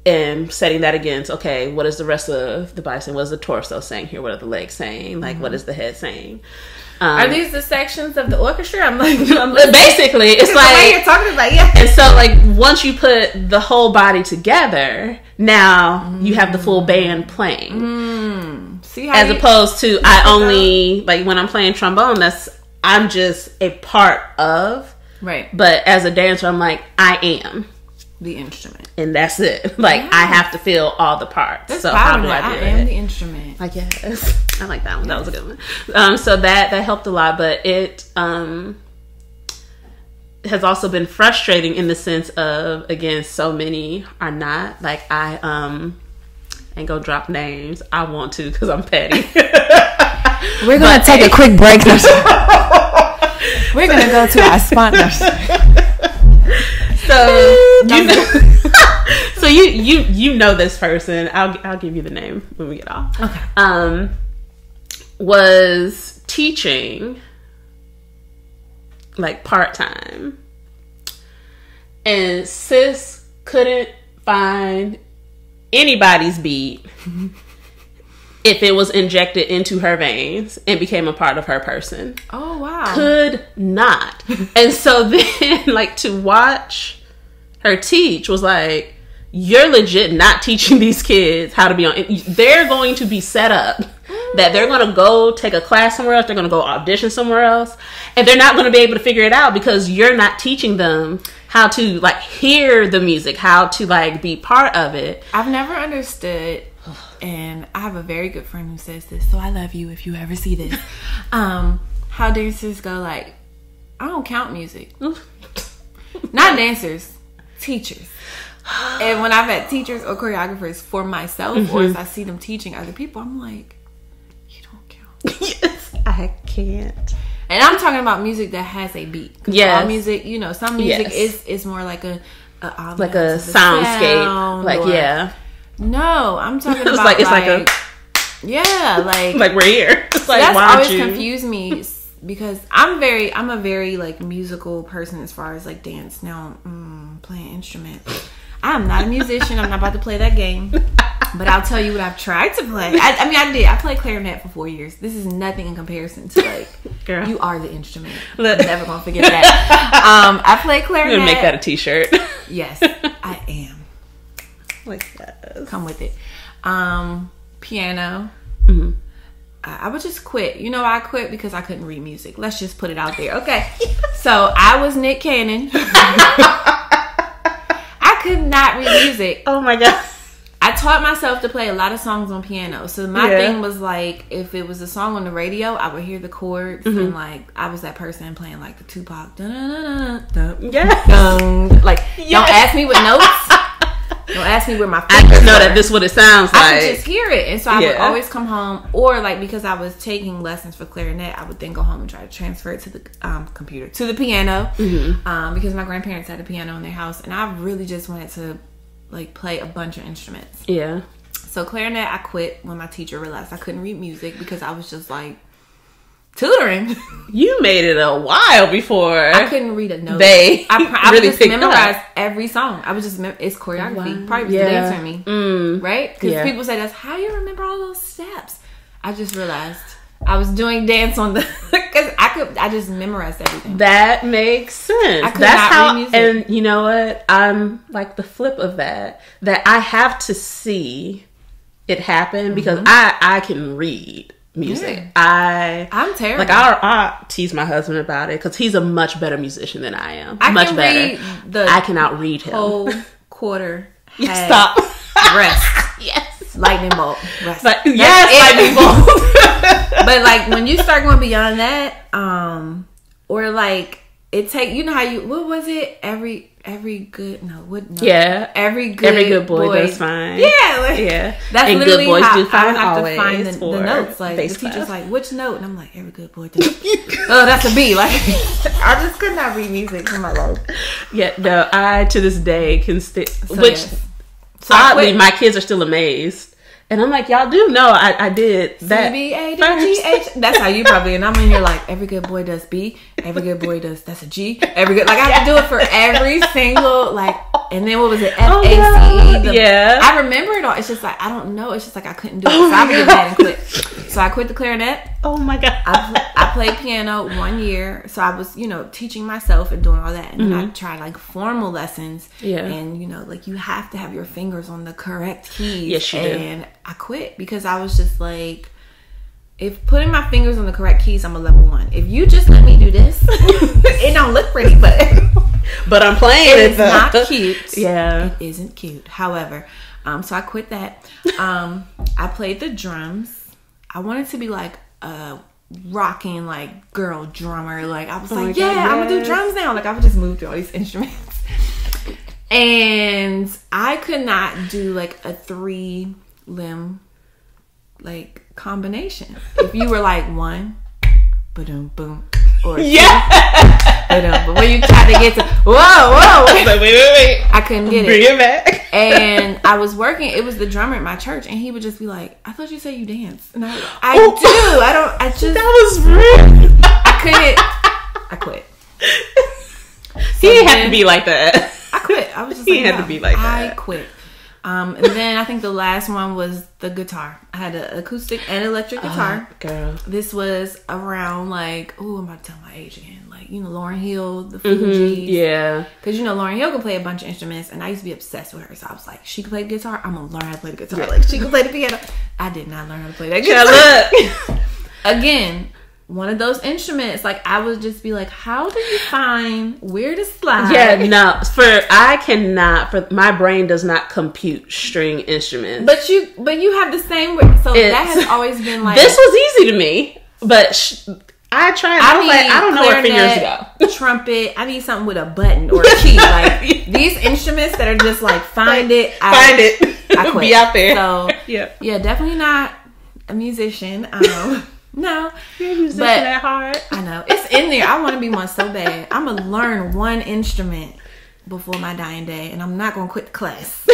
And setting that against, okay, what is the rest of the body saying? What is the torso saying here? What are the legs saying? Like, what is the head saying? Are these the sections of the orchestra? I'm basically, it's like, the way you're talking about, yeah. And so, like, once you put the whole body together, now you have the full band playing. See how as opposed to I only, like, when I'm playing trombone, I'm just a part of. Right. But as a dancer, I'm like, I am the instrument, and that's it. Like, I have to feel all the parts. That's so how do I do it? I am the instrument. I guess I like that one. That was a good one. So that helped a lot, but it has also been frustrating in the sense of, again, so many are not. Like, I ain't gonna drop names. I want to because I'm petty. We're gonna take a quick break. We're gonna go to our sponsors. So you know this person. I'll give you the name when we get off. Okay. Was teaching like part-time, and sis couldn't find anybody's beat if it was injected into her veins and became a part of her person. Oh, wow. Could not. And so then, like, to watch her teach was like, you're legit not teaching these kids how to be on. They're going to be set up that they're going to go take a class somewhere else. They're going to go audition somewhere else. And they're not going to be able to figure it out because you're not teaching them how to, like, hear the music, how to, like, be part of it. I've never understood, and I have a very good friend who says this, so I love you if you ever see this, how dancers go, like, I don't count music. Not dancers, teachers. And when I've had teachers or choreographers for myself, or as I see them teaching other people, I'm like, you don't count. Yes, I can't. And I'm talking about music that has a beat. Yeah, all music, you know, some music is more like a soundscape. Like, yeah. No, I'm talking about like it's like a like we're here. It's like, that's why always you confused me because I'm a very like musical person as far as like dance. Now playing instruments, I'm not a musician. I'm not about to play that game. But I'll tell you what I've tried to play. I did. I played clarinet for 4 years. This is nothing in comparison to like, girl, you are the instrument. I'm never gonna forget that. I played clarinet. I'm gonna make that a t-shirt. Yes, I am. Like that. Come with it. Piano. Mm-hmm. I would just quit. You know, I quit because I couldn't read music. Let's just put it out there. Okay. So I was Nick Cannon. I could not read music. Oh my God. I taught myself to play a lot of songs on piano. So my thing was like, if it was a song on the radio, I would hear the chords and like I was that person playing like the Tupac. Like, don't ask me what notes. Don't ask me where my fingers I just know are. that this is what it sounds like. I could just hear it. And so I would always come home, or like because I was taking lessons for clarinet, I would then go home and try to transfer it to the computer, to the piano, because my grandparents had a piano in their house, and I really just wanted to like play a bunch of instruments. Yeah. So clarinet, I quit when my teacher realized I couldn't read music because I was just like tutoring. You made it a while before I couldn't read a note. I really really just memorize every song. I was just it's choreography. Wow. Probably was the dancer in me, right? Because people say that's how you remember all those steps. I just realized I was doing dance on the because I just memorized everything. That makes sense. I could That's not how. read music. And you know what? I'm like the flip of that. That I have to see it happen because I can read music. Yeah. I'm terrible. Like I tease my husband about it because he's a much better musician than I am. Much better. I can outread him. Whole quarter. Stop. Rest. Yes. Lightning bolt. Rest. Lightning bolt. But like when you start going beyond that, or like it take, you know how you, what was it? Every good boy does fine. Yeah, like, that's and literally good boys how do fine I have always to find the notes. Like the teacher's class. like, which note? And I'm like, every good boy does. Oh, that's a B. Like I just could not read music in my life. Yeah, no, I to this day can still. So oddly, my kids are still amazed. And I'm like, y'all do know I did that. C-B-A-D-G-H. That's how you probably, and I'm in here like, every good boy does B. Every good boy does, that's a G. Every good, like I have to do it for every single, like, and then what was it? F-A-C-E. I remember it all. It's just like, I don't know. It's just like I couldn't do it. So I did that and quit. So I quit the clarinet. Oh my God. I played piano 1 year. So I was, teaching myself and doing all that. And then I tried like formal lessons. Yeah. And, like you have to have your fingers on the correct keys. Yes, you do. And I quit because I was just like, if putting my fingers on the correct keys, I'm a level 1. If you just let me do this, it don't look pretty, but I'm playing it. It's not cute. Yeah. It isn't cute. However, so I quit that. I played the drums. I wanted to be like a rocking like girl drummer. Like I was I'm gonna do drums now. Like I would just move through all these instruments. And I could not do like a 3-limb like combination. If you were like 1, ba-dum, boom, or 2, ba-dum, but when you try to get to whoa, like, wait, I couldn't get bring it back. And I was working. It was the drummer at my church, and he would just be like, "I thought you said you dance," and I do. I just that was rude. I quit. He didn't have to be like that. I quit. I was just he had to be like that. I quit. And then I think the last one was the guitar. I had an acoustic and electric guitar. Girl. This was around like, I'm about to tell my age again. Like, Lauryn Hill, the Fugees. Yeah. Because, Lauryn Hill could play a bunch of instruments, and I used to be obsessed with her. So I was like, she could play the guitar. I'm going to learn how to play the guitar. Yeah. Like, she could play the piano. I did not learn how to play that guitar. Look. Again, one of those instruments, like I would just be like, how do you find where to slide? Yeah, no. My brain does not compute string instruments. But you have the same, so that has always been like, this was easy to me, but I tried. I don't know where fingers go. Trumpet. I need something with a button or a key. Like these instruments that are just like find it. I quit. Be out there. So yeah, definitely not a musician. No, you're a musician at heart. I know it's in there. I want to be one so bad. I'm gonna learn one instrument before my dying day, and I'm not gonna quit the class.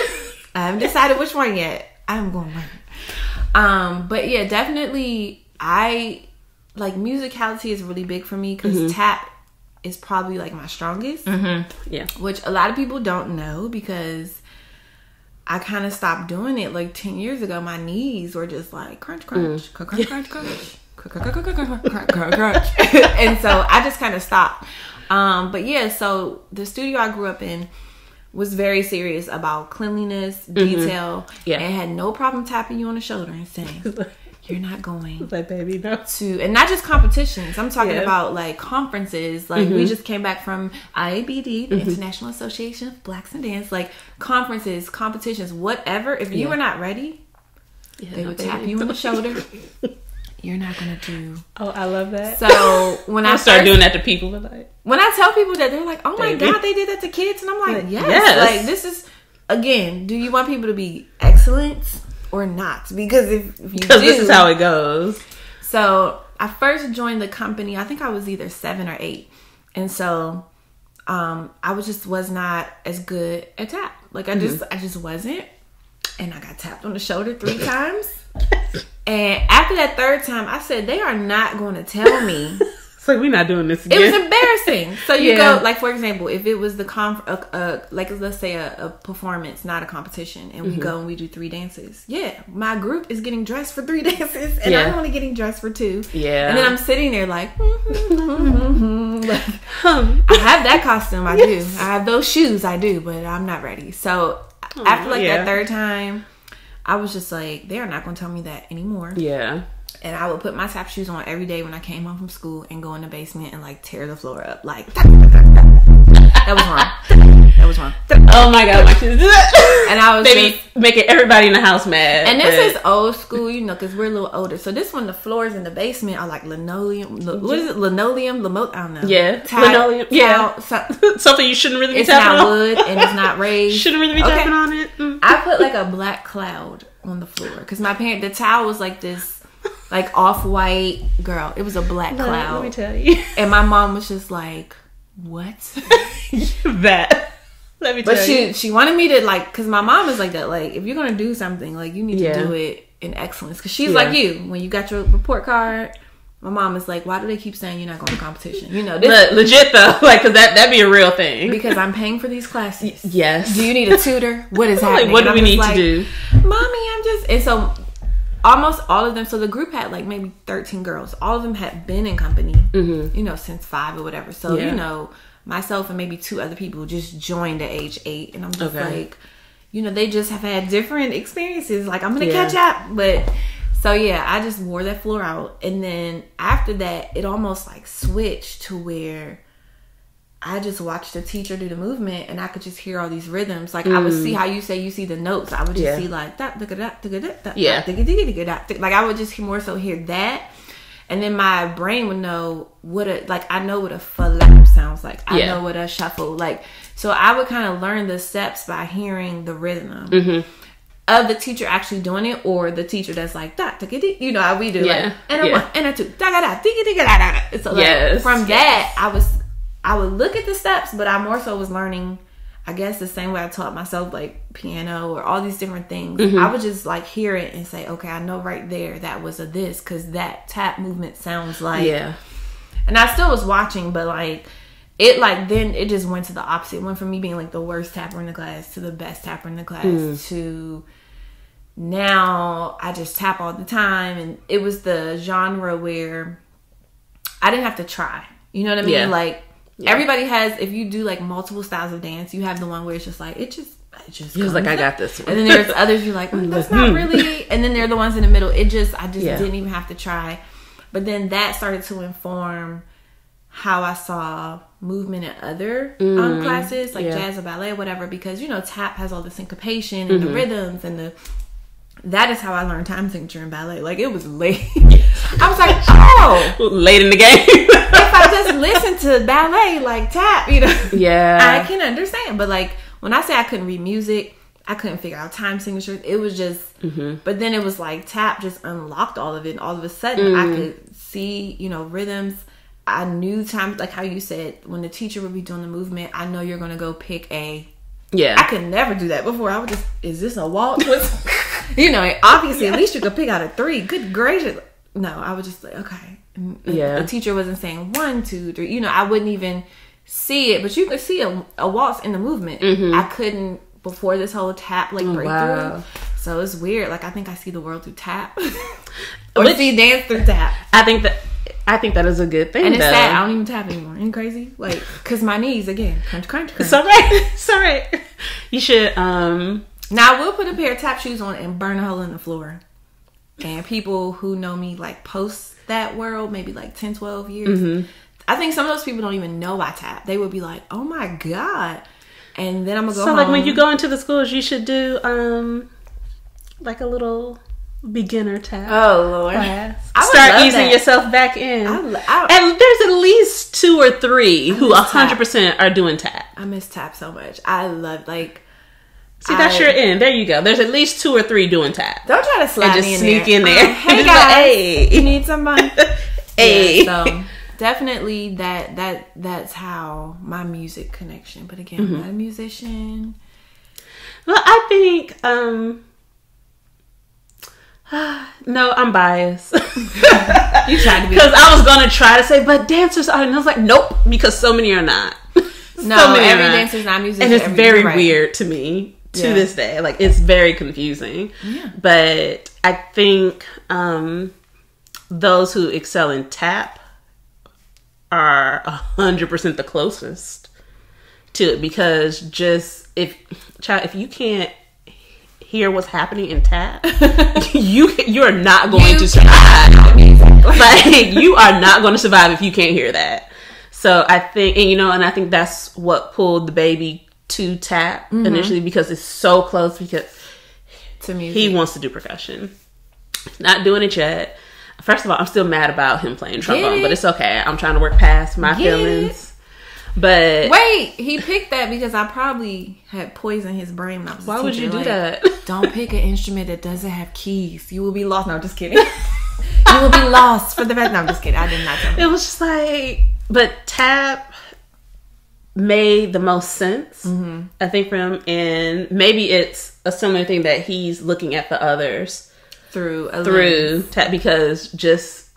I haven't decided which one yet. I'm gonna learn. But yeah, definitely. I like musicality is really big for me because tap is probably like my strongest. Yeah, which a lot of people don't know because I kind of stopped doing it like 10 years ago. My knees were just like crunch, crunch, crunch, crunch, crunch, crunch. And so I just kind of stopped. But yeah, so the studio I grew up in was very serious about cleanliness, detail, and had no problem tapping you on the shoulder and saying, you're not going like, baby, no. to, and not just competitions. I'm talking about like conferences. Like we just came back from IABD, the International Association of Blacks in Dance, like conferences, competitions, whatever. If you were not ready, they would tap you on the shoulder. You're not gonna do. Oh, I love that. So when I start doing that to people, like, when I tell people that, they're like, "Oh my God, they did that to kids," and I'm like, "Yes." Like, this is, again, do you want people to be excellent or not? Because if you do, this is how it goes. So I first joined the company. I think I was either 7 or 8, and so I was not as good at tap. Like I just wasn't, and I got tapped on the shoulder 3 times. And after that 3rd time, I said, they are not going to tell me. It's like, we're not doing this again. It was embarrassing. So you go, like, for example, if it was the like, let's say a performance, not a competition, and we go and we do 3 dances. Yeah, my group is getting dressed for 3 dances, and I'm only getting dressed for 2. Yeah. And then I'm sitting there like, like I have that costume, I do. I have those shoes, I do, but I'm not ready. So after like that 3rd time, I was just like, they are not going to tell me that anymore. Yeah. And I would put my tap shoes on every day when I came home from school and go in the basement and like tear the floor up. Like, that was wrong. That was wrong. Oh my God, my kids do that. And I was making everybody in the house mad. And this is old school, you know, because we're a little older. So this one, the floors in the basement are like linoleum. What is it? Linoleum? I don't know. Yeah. Linoleum. Yeah. Something you shouldn't really be tapping on. It's not wood and it's not raised. Shouldn't really be tapping on it. I put like a black cloud on the floor because the towel was like this. Like off-white, girl. It was a black cloud. Let me tell you. And my mom was just like, what? That. Let me tell you. But she wanted me to like, because my mom is like that. Like, if you're going to do something, like you need to do it in excellence. Because she's like you. When you got your report card, my mom is like, why do they keep saying you're not going to competition? You know, this legit though. Like, because that'd be a real thing. Because I'm paying for these classes. Yes. Do you need a tutor? What is happening? What do we need to do? Mommy, I'm just... And so... Almost all of them, so the group had like maybe 13 girls. All of them had been in company, you know, since 5 or whatever. So, you know, myself and maybe 2 other people just joined at age 8. And I'm just like, you know, they just have had different experiences. Like, I'm going to catch up. But, so yeah, I just wore that floor out. And then after that, it almost like switched to where I just watched the teacher do the movement and I could just hear all these rhythms. Like I would see how you say you see the notes. I would just see like that, like I would just more so hear that, and then my brain would know I know what a flap sounds like. I know what a shuffle like. So I would kind of learn the steps by hearing the rhythm of the teacher actually doing it, or the teacher that's like that. You know how we do like and a 1 and a 2. So like, from that I would look at the steps, but I more so was learning, I guess, the same way I taught myself, like, piano or all these different things. I would just, like, hear it and say, okay, I know right there that was a this, because that tap movement sounds like... Yeah. And I still was watching, but, like, then it just went to the opposite. It went from me being, like, the worst tapper in the class to the best tapper in the class to... Now, I just tap all the time, and it was the genre where I didn't have to try. You know what I mean? Like... Everybody has, if you do like multiple styles of dance, you have the one where it's just like, it just feels like I got this one. And then there's others you're like, that's not really. And then there are the ones in the middle. I just didn't even have to try. But then that started to inform how I saw movement in other classes, like jazz or ballet or whatever, because, you know, tap has all the syncopation and the rhythms and that is how I learned time signature in ballet. Like, it was late. I was like, oh. Late in the game. If I just listen to ballet, like tap, you know. Yeah. I can understand. But, like, when I say I couldn't read music, I couldn't figure out time signatures. It was just, but then it was like tap just unlocked all of it. And all of a sudden, I could see, you know, rhythms. I knew time, like how you said, when the teacher would be doing the movement, I know you're going to go pick a. Yeah. I could never do that before. I would just, is this a waltz? You know, obviously, at least you could pick out a 3. Good gracious. No, I was just like, okay. The teacher wasn't saying 1, 2, 3. You know, I wouldn't even see it, but you could see a waltz in the movement. I couldn't before this whole tap breakthrough. Wow. So it's weird. Like, I think I see the world through tap. Or see dance through tap. I think that is a good thing. And it's sad. I don't even tap anymore. Ain't crazy? Like, cause my knees again. Crunch, crunch, crunch. It's alright. It's alright. You should. Now I will put a pair of tap shoes on and burn a hole in the floor. And people who know me like post that world, maybe like 10, 12 years. Mm-hmm. I think some of those people don't even know I tap. They would be like, "Oh my God!" And then I'm gonna go. So home. like when you go into the schools, you should do like a little beginner tap. Oh Lord! Start easing yourself back in. And there's at least 2 or 3 who 100% are doing tap. I miss tap so much. I love See, that's your end. There you go. There's at least 2 or 3 doing tap. Don't try to slide and just me in sneak there. in there. Hey guys, like, hey, you need somebody? Hey. Yeah, so definitely that's how my music connection. But again, I'm not a musician. Well, I think no, I'm biased. You tried to be, because I was gonna try to say, but dancers are, and I was like, nope, because so many are not. No, every dancer's not a musician, and it's very weird to me to this day. Like, it's very confusing. Yeah. But I think those who excel in tap are 100% the closest to it, because just if you can't hear what's happening in tap, you're not going to survive. Like, you are not going to survive if you can't hear that. So I think, and I think that's what pulled the baby to tap initially, because it's so close. Because to music, he wants to do percussion, not doing it yet. First of all, I'm still mad about him playing trombone, but it's okay. I'm trying to work past my feelings. But wait, he picked that because I probably had poisoned his brain. When I was why would you do that? Don't pick an instrument that doesn't have keys. You will be lost. No, I'm just kidding. You will be lost for the rest. No, I'm just kidding. I did not tell him. It was just like, but tap made the most sense, I think, for him. And maybe it's a similar thing that he's looking at for others through tap, because just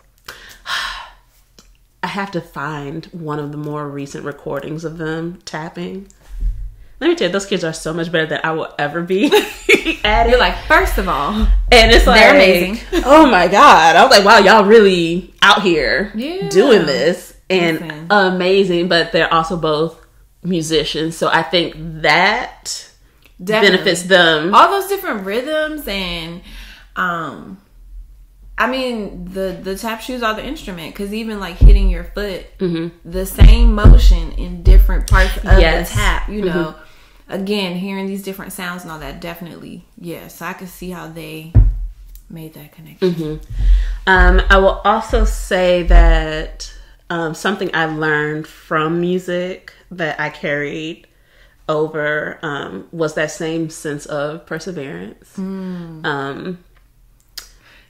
I have to find one of the more recent recordings of them tapping. Let me tell you, those kids are so much better than I will ever be at it. You're like, first of all, and it's like, they're amazing. Oh my God. I was like, wow, y'all really out here doing this and amazing. But they're also both musicians. So I think that benefits them. All those different rhythms and, I mean, the tap shoes are the instrument, because even like hitting your foot, the same motion in different parts of the tap, you know, again, hearing these different sounds and all that, definitely, yes, I could see how they made that connection. I will also say that something I learned from music that I carried over was that same sense of perseverance.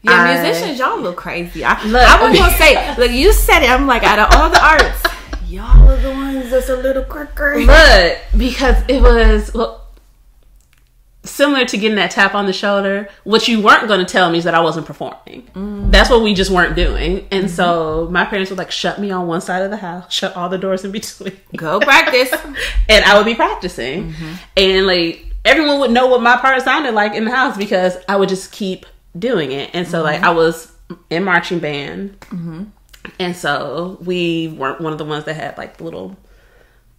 Yeah, musicians, y'all look crazy. I wasn't gonna say, look, you said it. I'm like, out of all the arts, y'all are the ones that's a little quicker. But because it was similar to getting that tap on the shoulder, what you weren't going to tell me is that I wasn't performing. That's what we just weren't doing. And so my parents would like shut me on one side of the house, shut all the doors in between. Go practice. And I would be practicing. And like everyone would know what my part sounded like in the house, because I would just keep doing it. And so like I was in marching band, and so we weren't one of the ones that had like the little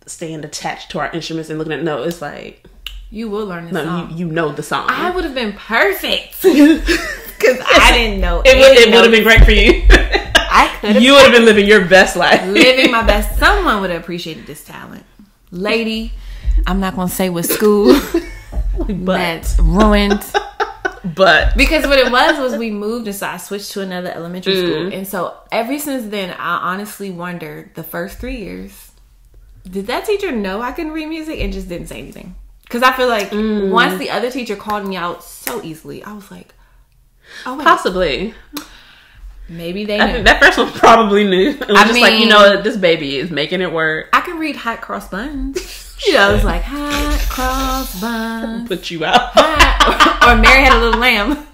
stand attached to our instruments and looking at, no, it's like, you will learn the song. You know the song. I would have been perfect, because I didn't know it would have been great for you. I could have. You would have been living your best life. Living my best. Someone would have appreciated this talent. Lady, I'm not going to say what school that's ruined. But because what it was we moved, and so I switched to another elementary school, and so ever since then I honestly wondered, the first 3 years, did that teacher know I couldn't read music and just didn't say anything? Because I feel like once the other teacher called me out so easily, I was like, oh wait. Possibly maybe they knew. I think that first one probably knew. It was just like, you know, this baby is making it work. I can read hot cross buns. You know, it's like hot cross buns. Put you out. Or Mary Had a Little Lamb.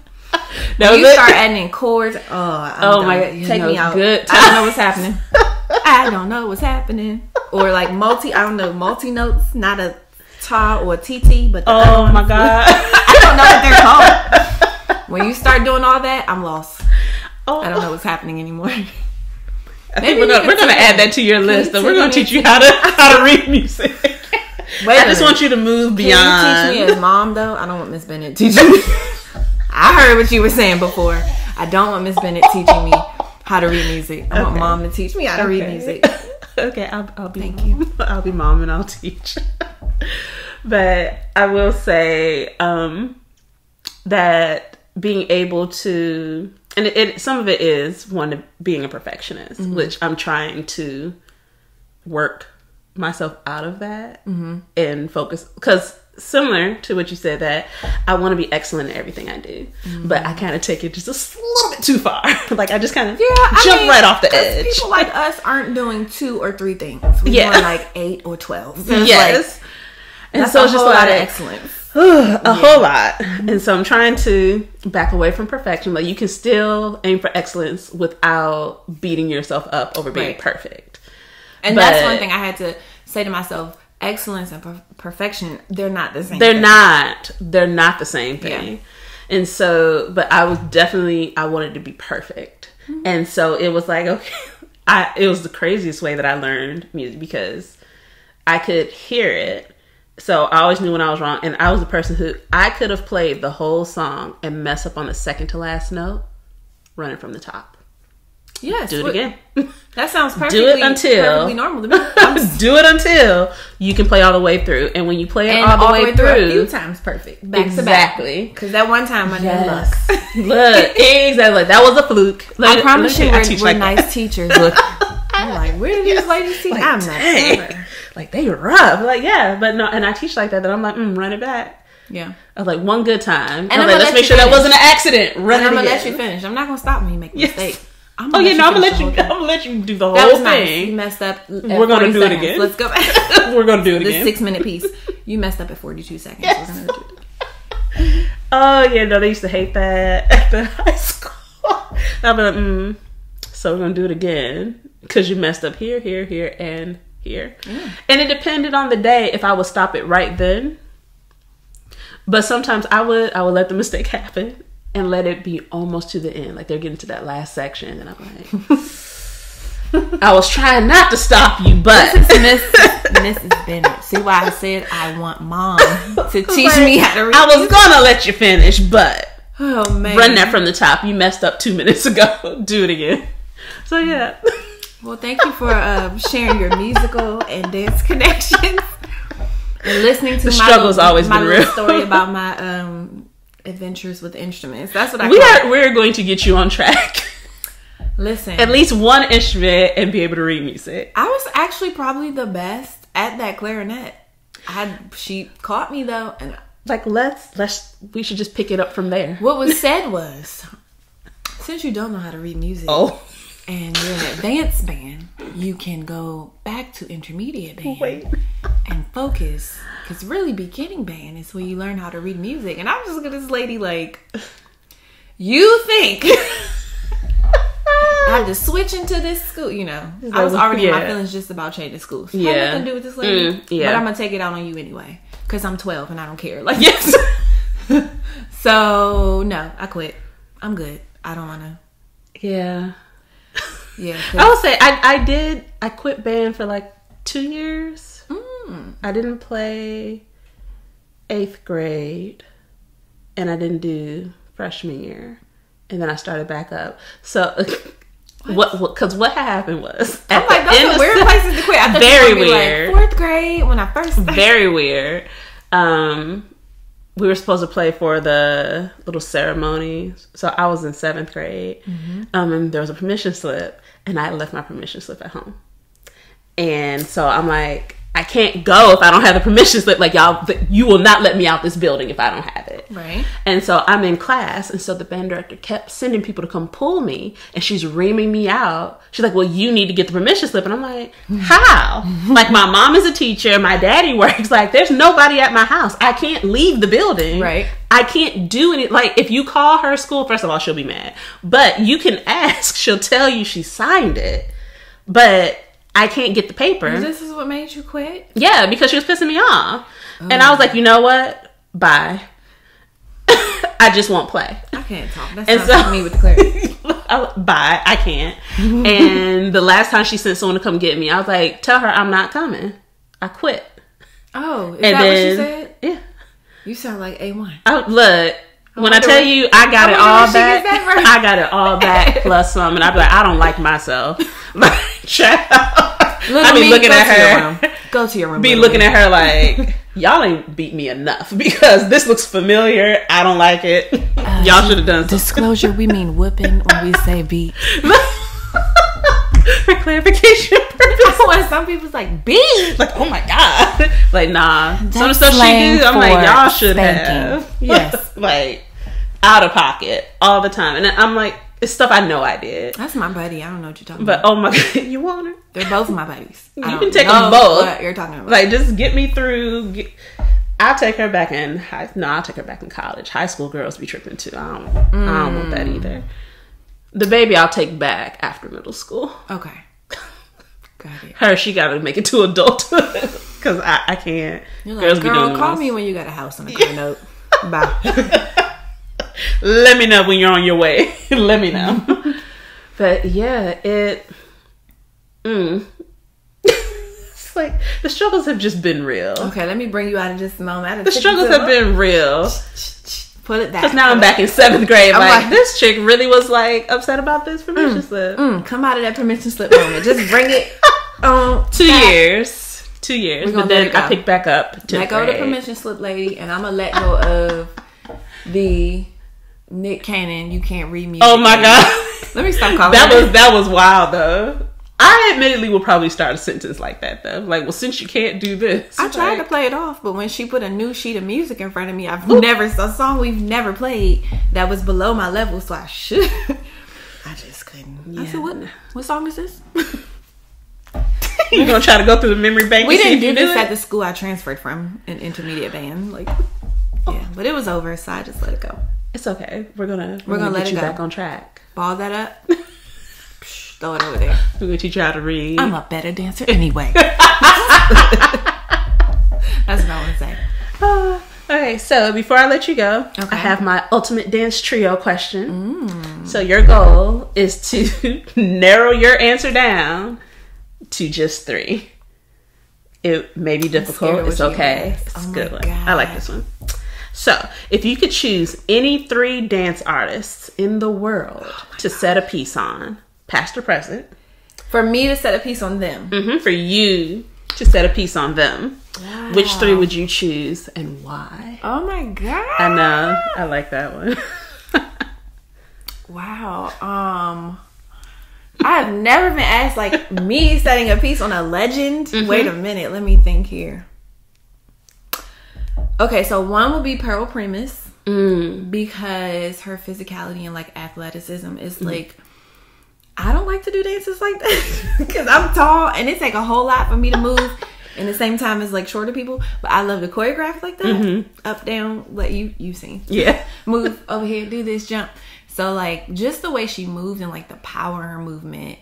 You start adding in chords. Oh my God. Take me out. Good I don't know what's happening. I don't know what's happening. Or like multi notes, not a Ta or TT, but oh my God. I don't know what they're called. When you start doing all that, I'm lost. I don't know what's happening anymore. I think we're gonna add that to your list. We're gonna teach you how to read music. I just want you to move beyond. Can you teach me as mom though? I don't want Miss Bennett teaching me. I heard what you were saying before. I don't want Miss Bennett teaching me how to read music. I want mom to teach me how to read music. Okay, I'll be. Thank you. I'll be mom and I'll teach. But I will say that being able to, and some of it is being a perfectionist, which I'm trying to work myself out of that and focus, because similar to what you said, that I want to be excellent in everything I do, but I kind of take it just a little bit too far. Like I just kind of jump right off the edge. People like us aren't doing 2 or 3 things. We're doing like 8 or 12. So yes. Like, and so it's just a lot of excellence. A whole lot. And so I'm trying to back away from perfection. Like you can still aim for excellence without beating yourself up over being perfect. And that's one thing I had to say to myself. Excellence and perfection, they're not the same thing. They're not the same thing. Yeah. And so, but I wanted to be perfect. And so it was like, okay, it was the craziest way that I learned music, because I could hear it. So I always knew when I was wrong. And I was the person who, I could have played the whole song and mess up on the second to last note, running from the top. Yes. Do it again. That sounds perfectly normal to me. Do it until you can play all the way through. And when you play it all the way through, a few times perfect. Back to back. Because that one time I didn't look. Exactly. That was a fluke. I promise you we're nice teachers. Look. I'm like, where did these ladies teach? Like, I'm not sure. Like, they rough. Like, yeah. But no, and I teach like that I'm like, run it back. Yeah. I was like, one good time. And let's make sure that wasn't an accident. I'm going to let you finish. I'm not going to stop when you make a mistake. I'm gonna let you do the whole thing. Nice. You messed up. We're gonna do it again. Let's go back. We're gonna do it again. This 6-minute piece. You messed up at 42 seconds. Yes. We're gonna do it. Oh yeah, no, they used to hate that at the high school. I'd be like, so we're gonna do it again because you messed up here, and here. Yeah. And it depended on the day if I would stop it right then. But sometimes I would let the mistake happen and let it be almost to the end. Like they're getting to that last section. And I'm like, I was trying not to stop you, but. This is Mrs. Bennett. See why I said I want mom to teach me how to read. I was going to let you finish, but. Oh, man. Run that from the top. You messed up 2 minutes ago. Do it again. So, yeah. Well, thank you for sharing your musical and dance connections. And listening to my little story about my adventures with instruments. That's what we're going to get you on track. Listen, at least one instrument and be able to read music. I was actually probably the best at that clarinet. She caught me though, and like we should just pick it up from there. What was said was, since you don't know how to read music, and you're an advanced band, you can go back to intermediate band and focus. Because really, beginning band is where you learn how to read music. And I was just looking at this lady like, you think I had to switch into this school? You know, I was already in my feelings just about changing schools. Yeah. Had nothing to do with this lady. But I'm going to take it out on you anyway. Because I'm 12 and I don't care. Like, yes. So, no, I quit. I'm good. I don't want to. Yeah. Yeah. I would say I quit band for like 2 years. I didn't play 8th grade, and I didn't do freshman year, and then I started back up. So, because what happened was, I'm like, those are weird places to quit. I thought very weird. Like 4th grade when I first started. Very weird. We were supposed to play for the little ceremony, so I was in 7th grade, and there was a permission slip, and I left my permission slip at home, and so I'm like, I can't go if I don't have the permission slip. Like, you will not let me out this building if I don't have it. Right. And so I'm in class. And so the band director kept sending people to come pull me. And she's reaming me out. She's like, well, you need to get the permission slip. And I'm like, how? Like, my mom is a teacher. My daddy works. Like, there's nobody at my house. I can't leave the building. Right. I can't do any. Like, if you call her school, first of all, she'll be mad. But you can ask. She'll tell you she signed it. But I can't get the paper. This is what made you quit? Yeah, because she was pissing me off. And I was like, you know what? Bye. I just won't play. I can't talk. That's not me with the clear. Bye. I can't. And the last time she sent someone to come get me, I was like, tell her I'm not coming. I quit. Oh, is that what she said? Yeah. You sound like A1. Look, when I tell you I got it all back, I got it all back plus some. And I'd be like, I don't like myself. Like, child. I be looking at her. Go to your room. Be looking at her like, y'all ain't beat me enough because this looks familiar. I don't like it. Y'all should have done something. Disclosure, we mean whooping when we say beat. For clarification purposes. When some people's like, beat. Like, oh my God. Like, nah. That's some of the stuff she do, I'm like, y'all should have. Yes. Like, out of pocket all the time. And I'm like, it's stuff I know I did. That's my buddy. I don't know what you're talking about. But oh my God, you want her? They're both my buddies. You can take them both. What you're talking about. Like, just get me through. I'll take her back in I'll take her back in college. High school girls be tripping too. I don't want that either. The baby I'll take back after middle school. Okay. Got it. Her, she got to make it to adulthood. Because I can't. You're like, girl, call me when you got a house on the car note. Bye. Let me know when you're on your way. Let me know. But yeah, it's like the struggles have just been real. Okay, let me bring you out of this moment. The struggles have been real. Put it back. Because now I'm back in 7th grade. Like, this chick really was like upset about this permission slip. Come out of that permission slip moment. Just bring it on. 2 years. 2 years. But then I picked back up. Let go of the permission slip lady, and I'm going to let go of the Nick Cannon, you can't read music. Oh my God. Let me stop calling that was wild though. I admittedly will probably start a sentence like that though. Like, well, since you can't do this. I tried to play it off, but when she put a new sheet of music in front of me, a song we've never played that was below my level, so I just couldn't. Yeah. I said, what song is this? You gonna try to go through the memory bank? We didn't do this at the school I transferred from, an intermediate band. Like, yeah, but it was over, so I just let it go. It's okay. We're gonna let get it you go. back on track. Ball that up. Throw it over there. We're gonna teach you how to read. I'm a better dancer anyway. That's what I want to say. Okay, so before I let you go, I have my ultimate dance trio question. So your goal is to narrow your answer down to just 3. It may be difficult. It's okay. It's a good one. I like this one. So, if you could choose any 3 dance artists in the world to set a piece on, past or present. For me to set a piece on them. For you to set a piece on them. Wow. Which 3 would you choose and why? Oh my God. I know. I like that one. Wow. I have never been asked, like, me setting a piece on a legend. Wait a minute. Let me think here. Okay, so one would be Pearl Primus. Because her physicality and, like, athleticism is, like, I don't like to do dances like that. Because I'm tall, and it takes a whole lot for me to move in the same time as, like, shorter people. But I love to choreograph like that. Up, down, like, you've seen. Yeah. Move over here, do this, jump. So, like, just the way she moved and, like, the power in her movement,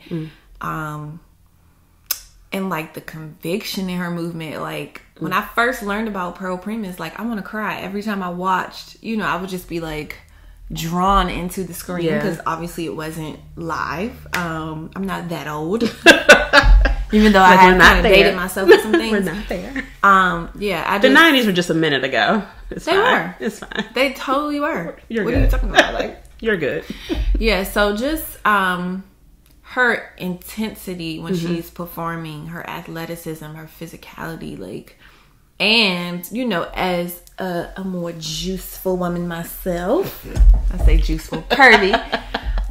and, like, the conviction in her movement. Like, when I first learned about Pearl Primus, like, I want to cry. Every time I watched, I would just be, like, drawn into the screen. Because obviously it wasn't live. I'm not that old. Even though I had kind of dated myself with some things. We're not there. The 90s were just a minute ago. They were. It's fine. They totally were. You're what good. Are you talking about? Like, you're good. Yeah, so just her intensity when she's performing, her athleticism, her physicality, like, and as a more juiceful woman myself, I say juiceful, curvy.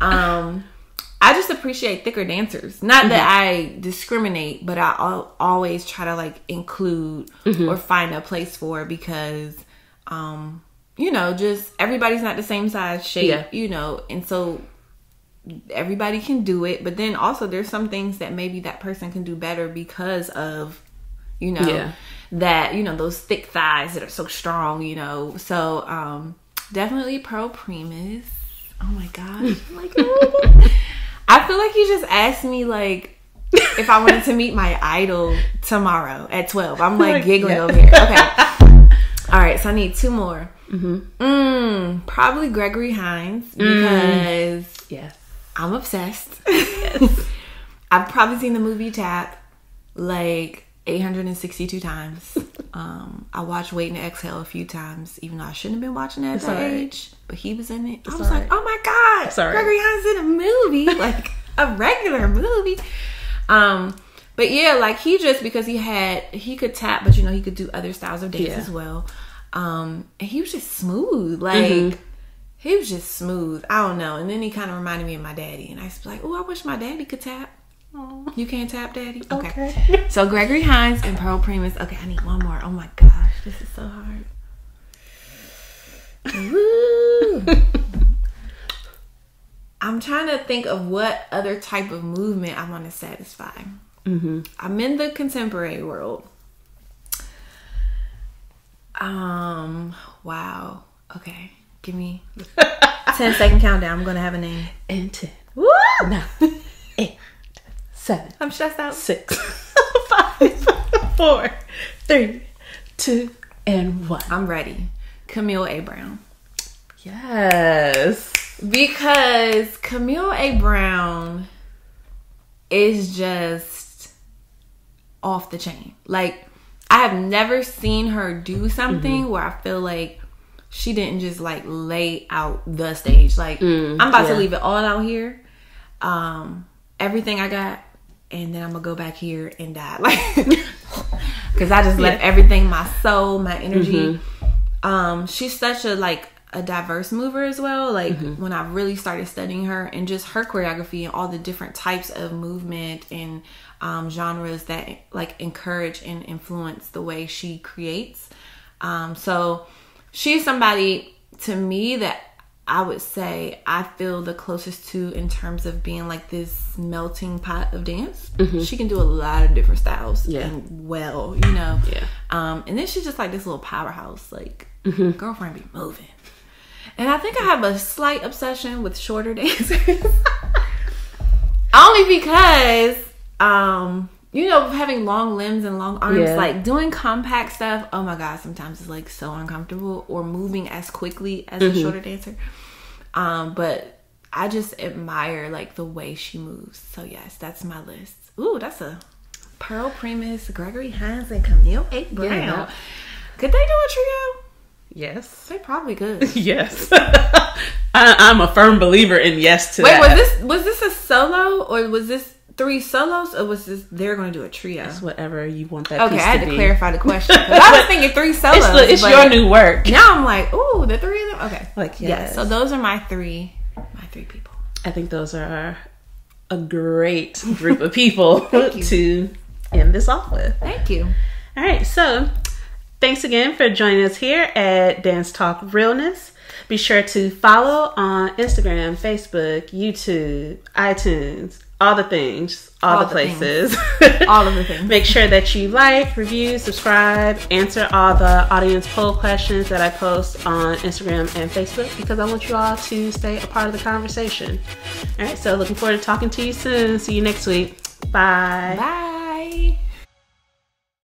I just appreciate thicker dancers. Not that I discriminate, but I always try to, like, include or find a place for, because just everybody's not the same size, shape, and so everybody can do it. But then also there's some things that maybe that person can do better because of, that, those thick thighs that are so strong, So, definitely Pearl Primus. Oh my gosh. Like, I feel like you just asked me, like, if I wanted to meet my idol tomorrow at 12. I'm, like, giggling over here. Okay. All right, so I need 2 more. Probably Gregory Hines because yes, I'm obsessed. Yes. I've probably seen the movie Tap like 862 times. I watched Wait and Exhale a few times, even though I shouldn't have been watching it at that age. But he was in it. I was like, oh my God, Gregory Hines in a movie, like a regular movie. But yeah, like he just, because he could tap, but he could do other styles of dance as well. And he was just smooth, like he was just smooth. I don't know. And then he kind of reminded me of my daddy, and I was like, oh, I wish my daddy could tap. Aww. You can't tap, daddy? Okay. So Gregory Hines and Pearl Primus. Okay, I need 1 more. Oh my gosh, this is so hard. Woo. I'm trying to think of what other type of movement I want to satisfy. I'm in the contemporary world. Wow. Okay, give me 10-second countdown. I'm gonna have a name. And 10. Woo! 9, 8, 7. I'm stressed out. 6, 5, 4, 3, 2, and 1. I'm ready. Camille A. Brown. Yes. Because Camille A. Brown is just off the chain. Like, I have never seen her do something where I feel like she didn't just like lay out the stage. Like, I'm about to leave it all out here. Everything I got, and then I'm gonna go back here and die. Like, because I just left everything, my soul, my energy. She's such a diverse mover as well. Like, when I really started studying her and just her choreography and all the different types of movement and genres that like encourage and influence the way she creates. So she's somebody to me that I would say I feel the closest to in terms of being like this melting pot of dance. She can do a lot of different styles and well, and then she's just like this little powerhouse, like girlfriend be moving. And I think I have a slight obsession with shorter dancers. Only because, having long limbs and long arms, like doing compact stuff, oh my God, sometimes it's like so uncomfortable, or moving as quickly as a shorter dancer. But I just admire like the way she moves. So yes, that's my list. Ooh, that's a Pearl Primus, Gregory Hines, and Camille A. Brown. Yeah. Could they do a trio? Yes. They probably could. Yes. I'm a firm believer in yes to that. Wait, was this a solo, or was this 3 solos, or was this they're going to do a trio? It's whatever you want that piece to be. Okay, I had to clarify the question. I was thinking 3 solos. It's your new work. Now I'm like, ooh, the 3 of them? Okay. Like, yes. So those are my three people. I think those are a great group of people to end this off with. Thank you. All right, so thanks again for joining us here at Dance Talk Realness. Be sure to follow on Instagram, Facebook, YouTube, iTunes, all the things, all the places. All of the things. Make sure that you like, review, subscribe, answer all the audience poll questions that I post on Instagram and Facebook, because I want you all to stay a part of the conversation. All right, so looking forward to talking to you soon. See you next week. Bye. Bye.